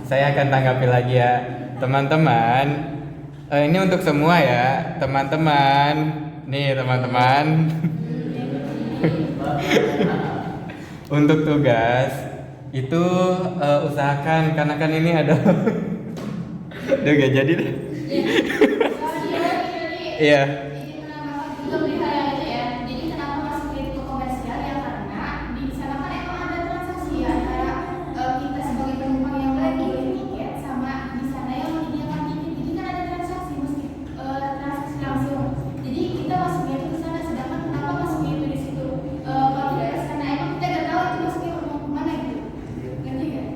Saya akan tanggapi lagi ya, teman-teman. Ini untuk semua ya, teman-teman. Nih teman-teman. Untuk tugas itu usahakan karena kan ini ada. Udah gak jadi deh. Iya. Jadi kenapa juga pelihara itu ya? Jadi kenapa masuk ke komersial ya? Karena di sana kan emang ada transaksi ya antara kita sebagai penumpang yang beli tiket sama di sana yang menyediakan tiket. Jadi kan ada transaksi meski transaksi langsung. Jadi kita masuknya itu ke sana. Sedangkan kenapa masuknya itu di situ konvers? Karena emang kita nggak tahu itu masuknya mau kemana gitu. Ngerti nggak?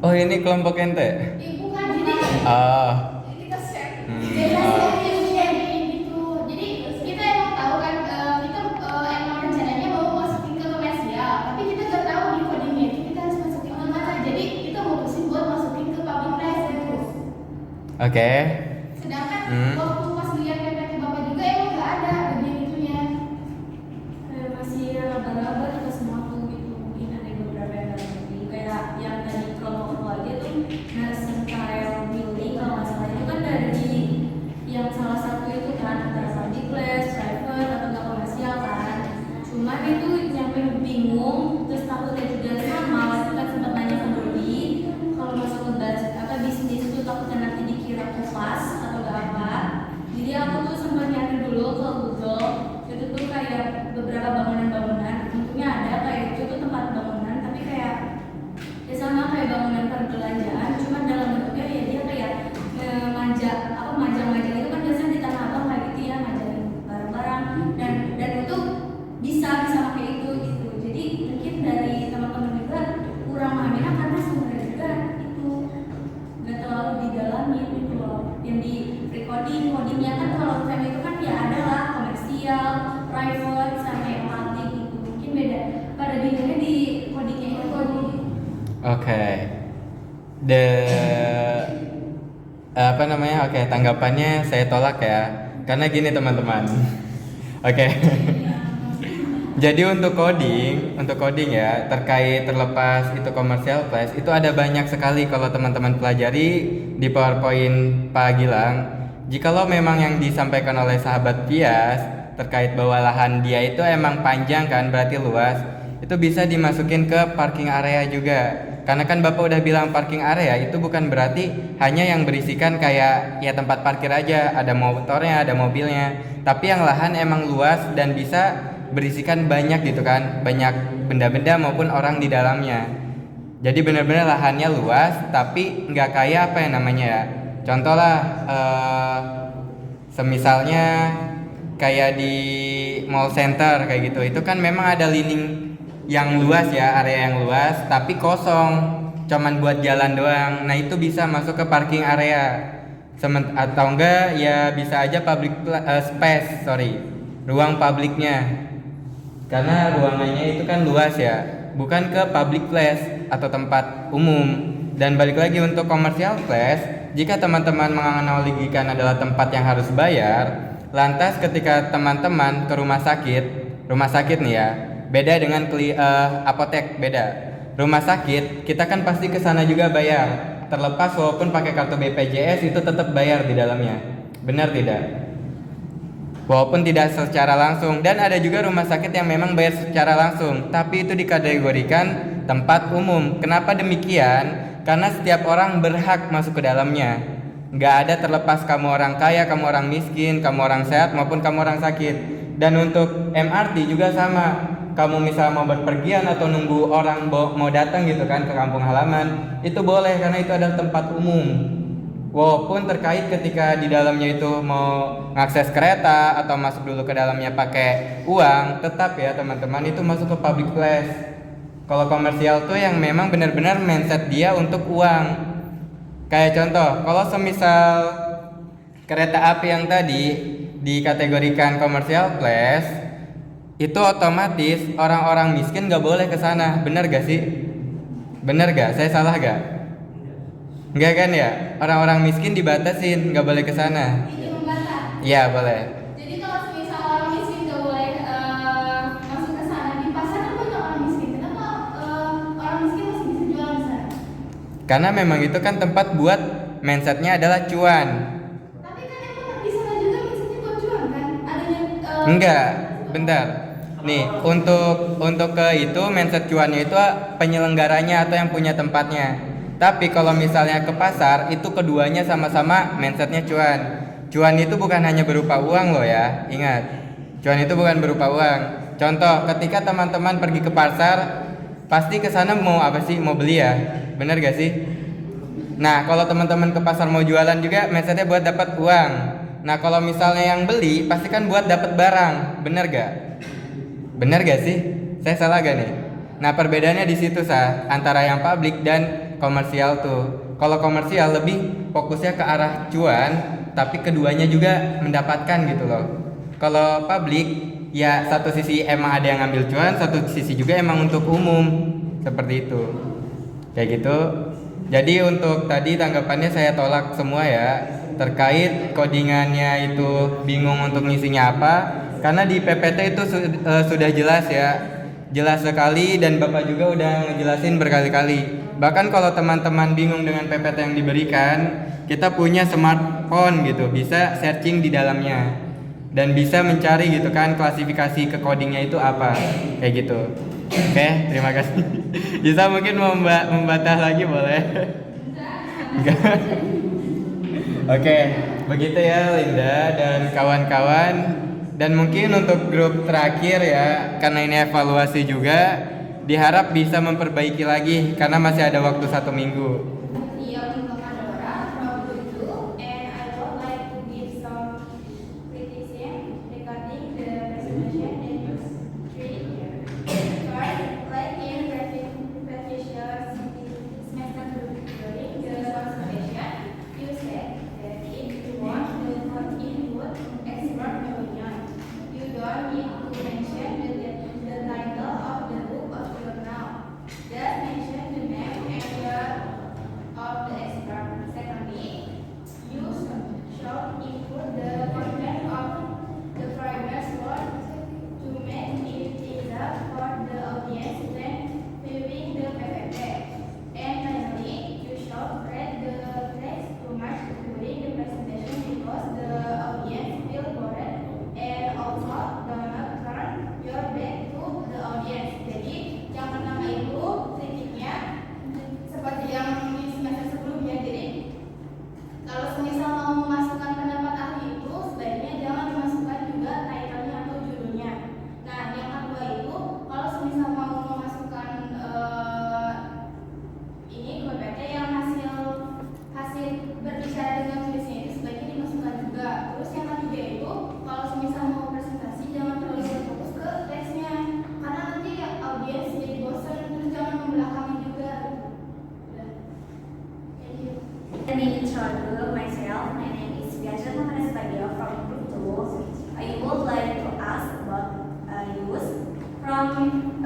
Oh ini kelompok ente? Bukan jadi. Ah. Jadi kita share. Oh. Gitu. Jadi kita emang tahu kan kita emang rencananya mau masukin ke komersial, tapi kita nggak tahu di codingnya itu kita harus masukin ke mana. Jadi kita mutusin buat masukin ke public place gitu. Oke. Sedangkan waktu pas lihat PPT Bapak juga emang nggak ada bagian itunya. Masih raba-raba kita semua tuh gitu. Mungkin ada beberapa yang nggak ngerti. Kayak yang tadi kelompok aja tuh mercantile building kalau nggak salah itu kan dari yang salah satu itu kan antara public place, private atau nggak komersial kan. Cuman itu nyampe bingung, terus takutnya juga sama. Waktu kan sempat nanya ke Dodi kalau masuk ke bisnis itu takutnya nanti dikira kupas atau nggak apa. Jadi aku tuh sempat nyari dulu ke Google, itu tuh kayak beberapa bangunan-bangunan. Untungnya ada kayak itu tuh tempat bangunan, tapi kayak ya sama kayak bangunan perbelanjaan, cuman dalam bentuknya ya dia kayak manja itu kan biasanya di Tanah Abang kayak gitu ya, manjain barang-barang dan itu bisa pakai itu gitu. Jadi mungkin dari teman-teman juga kurang memahaminya karena sebenarnya juga itu nggak terlalu didalami gitu loh. Yang di codingnya kan kalau fem itu kan ya adalah komersial, private sama yang public gitu. Mungkin beda pada bingungnya di codingnya itu coding. Oke. Oke, tanggapannya saya tolak ya. Karena gini teman-teman. Oke. Jadi untuk coding ya, terlepas itu commercial place, itu ada banyak sekali kalau teman-teman pelajari di PowerPoint Pak Gilang. Jikalau memang yang disampaikan oleh sahabat Pias terkait bahwa lahan dia itu emang panjang kan, berarti luas, itu bisa dimasukin ke parking area juga. Karena kan Bapak udah bilang parking area itu bukan berarti hanya yang berisikan kayak ya tempat parkir aja, ada motornya, ada mobilnya. Tapi yang lahan emang luas dan bisa berisikan banyak gitu kan, banyak benda-benda maupun orang di dalamnya. Jadi benar-benar lahannya luas, tapi nggak kayak apa yang namanya ya. Contoh lah, semisalnya kayak di mall center kayak gitu, itu kan memang ada lining yang luas ya, area yang luas tapi kosong, cuman buat jalan doang. Nah itu bisa masuk ke parking area. Atau enggak ya bisa aja ruang publiknya, karena ruangannya itu kan luas ya, bukan ke public place atau tempat umum. Dan balik lagi untuk commercial place, jika teman-teman menganalogikan adalah tempat yang harus bayar, lantas ketika teman-teman ke rumah sakit nih ya, beda dengan apotek, beda. Rumah sakit kita kan pasti ke sana juga bayar. Terlepas walaupun pakai kartu BPJS itu tetap bayar di dalamnya. Benar tidak? Walaupun tidak secara langsung. Dan ada juga rumah sakit yang memang bayar secara langsung, tapi itu dikategorikan tempat umum. Kenapa demikian? Karena setiap orang berhak masuk ke dalamnya. Nggak ada terlepas kamu orang kaya, kamu orang miskin, kamu orang sehat maupun kamu orang sakit. Dan untuk MRT juga sama. Kamu misal mau berpergian atau nunggu orang mau datang gitu kan ke kampung halaman, itu boleh karena itu adalah tempat umum. Walaupun terkait ketika di dalamnya itu mau ngakses kereta atau masuk dulu ke dalamnya pakai uang, tetap ya teman-teman itu masuk ke public place. Kalau komersial tuh yang memang benar-benar mindset dia untuk uang. Kayak contoh, kalau semisal kereta api yang tadi dikategorikan commercial place, itu otomatis orang-orang miskin gak boleh ke sana. Bener gak sih? Bener gak? Saya salah gak? Enggak kan ya? Orang-orang miskin dibatasin, gak boleh ke sana. Ini membatas. Iya boleh. Jadi kalau misal orang miskin nggak boleh masuk Karena memang itu kan tempat buat mindsetnya adalah cuan. Tapi kan emang di sana juga misalnya buat jual kan? Adanya Enggak, bentar. Nih, untuk ke itu mindset cuannya itu penyelenggaranya atau yang punya tempatnya. Tapi kalau misalnya ke pasar itu keduanya sama-sama mindsetnya cuan. Cuan itu bukan hanya berupa uang loh ya, ingat. Cuan itu bukan berupa uang. Contoh, ketika teman-teman pergi ke pasar, pasti ke sana mau apa sih? Mau beli ya, bener gak sih? Nah, kalau teman-teman ke pasar mau jualan juga, mindsetnya buat dapat uang. Nah, kalau misalnya yang beli, pasti kan buat dapat barang, bener gak? Bener gak sih? Saya salah gak nih? Nah, perbedaannya di situ antara yang publik dan komersial tuh. Kalau komersial lebih fokusnya ke arah cuan, tapi keduanya juga mendapatkan gitu loh. Kalau publik, ya satu sisi emang ada yang ngambil cuan, satu sisi juga emang untuk umum, seperti itu. Kayak gitu. Jadi untuk tadi tanggapannya saya tolak semua ya, terkait codingannya itu bingung untuk ngisinya apa. Karena di PPT itu sudah jelas ya, jelas sekali, dan Bapak juga udah ngejelasin berkali-kali. Bahkan kalau teman-teman bingung dengan PPT yang diberikan, kita punya smartphone gitu, bisa searching di dalamnya dan bisa mencari gitu kan klasifikasi ke codingnya itu apa, kayak gitu. Oke, terima kasih. Bisa mungkin membantah lagi boleh? Enggak. Oke, begitu ya Linda dan kawan-kawan. Dan mungkin untuk grup terakhir ya, karena ini evaluasi juga, diharap bisa memperbaiki lagi karena masih ada waktu 1 minggu. Young Kamadora from Group 2, and I would like to give some criticism regarding the presentation that you treated here. First, like in previous semester during the consultation, you said that if you want to input expert opinion, you don't need to mention the title of the book or journal. Just mention the name and the of the expert. Secondly, you should include the content of the primer's work to make it easier for the audience when viewing the PPT. And finally, you should read the text too much during the presentation because the audience will bored and also do not turn your back to the audience. Jadi yang pertama itu kritiknya seperti yang di semester sebelumnya. Jadi kalau semisal mau memasukkan pendapat ahli itu sebaiknya jangan dimasukkan juga title-nya atau judulnya. Nah, yang kedua itu kalau semisal mau memasukkan ini ke PPT yang hasil berbicara dengan tulisnya itu sebaiknya dimasukkan juga. Terus yang ketiga itu kalau semisal mau presentasi jangan terlalu berfokus ke teksnya karena nanti audiens jadi bosan, terus jangan membelakangi juga. Udah. Thank you. Let me introduce myself. My name is Viaja Maharespadia from Group 2. I would like to ask about use. From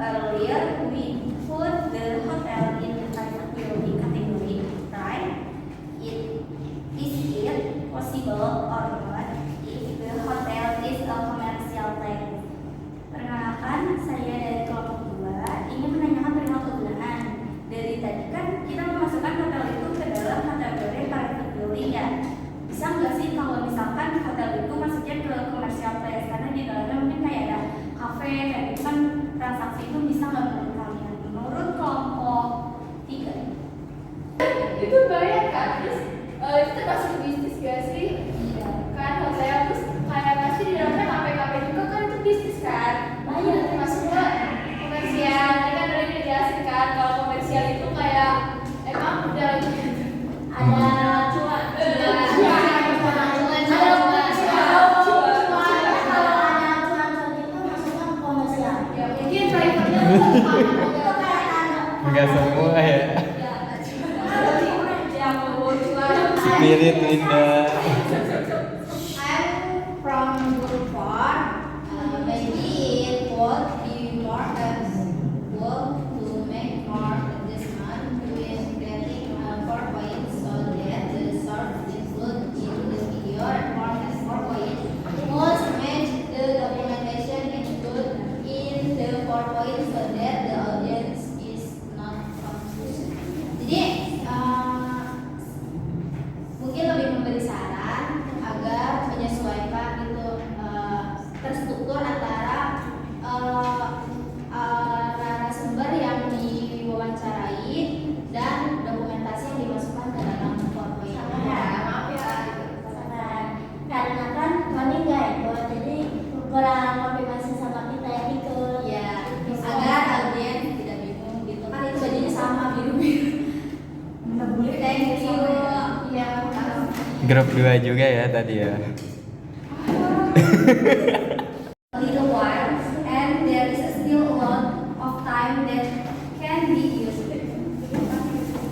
earlier, we put the hotel in the private building category, right? Is it possible or not if the hotel is a commercial place? Perkenalkan, saya dari kelompok 2 ingin menanyakan perihal kegunaan. Dari tadi kan kita memasukkan hotel itu ke dalam kategori private building ya. Bisa nggak sih kalau misalkan hotel itu masuknya ke commercial place karena di dalamnya mungkin kayak ada cafe kayak gitu kan, transaksi itu bisa nggak menurut kalian? Menurut kelompok 3. Itu banyak kan, terus itu termasuk bisnis gak sih? Iya. Kan hotel terus kayak pasti di dalamnya kafe-kafe juga kan itu bisnis kan? Banyak. Termasuk ke komersial. Tadi kan udah dijelasin kan kalau komersial itu kayak emang udah Ada cuan. ya mungkin drivernya Enggak semua ya. Spirit Linda. I'm from Group 4. Maybe it would be more helpful to make more adjustment with getting PowerPoint so that the source included in the video report as PowerPoint. Must match the documentation included in the PowerPoint so that the audience is not confused. Jadi grup 2 juga ya tadi ya. A little while, and there is still a lot of time that can be used.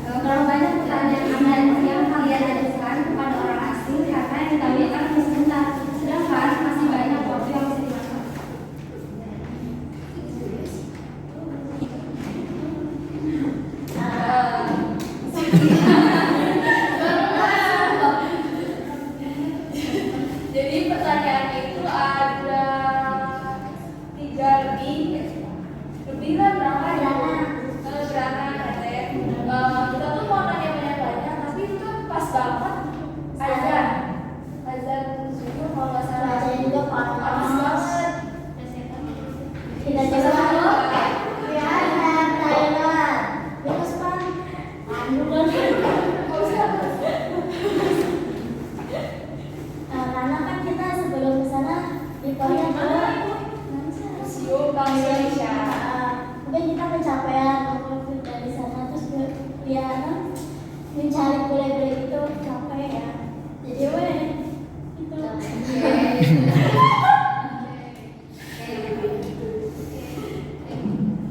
Terlalu banyak pertanyaan yang kalian ajukan kepada orang asing karena yang diketahui akan hanya sebentar, sedangkan masih banyak waktu yang bisa dimanfaatkan. Jadi pertanyaan itu ada 3 lebih lah berapa ya? Berapa ya? Kita tuh mau nanya banyak-banyak, tapi itu kan pas banget azan subuh kalau nggak salah. Bacanya juga Pas panas. banget. Kita coba dulu. Ya, Thailand. Terus pan. Karena kan kita sebelum ke sana dipanggil ke Museum Bank Indonesia. mungkin kita kecapean waktu dari sana terus ya mencari bule-bule itu capek ya. Jadi itu.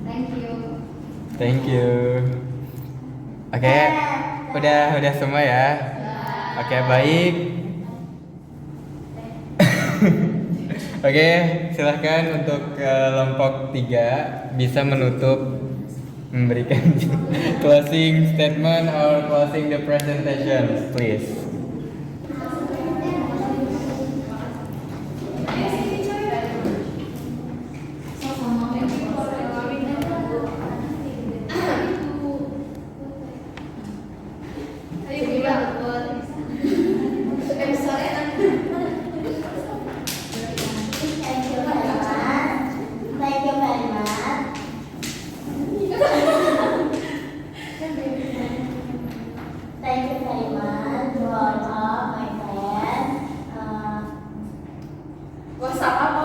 Thank you. Thank you. Oke, udah semua ya. Oke, baik. Oke, silahkan untuk kelompok 3 bisa memberikan closing statement or closing the presentation, please. Thank you very much. Thank you very much. Thank you very much to all of my friends. What's up?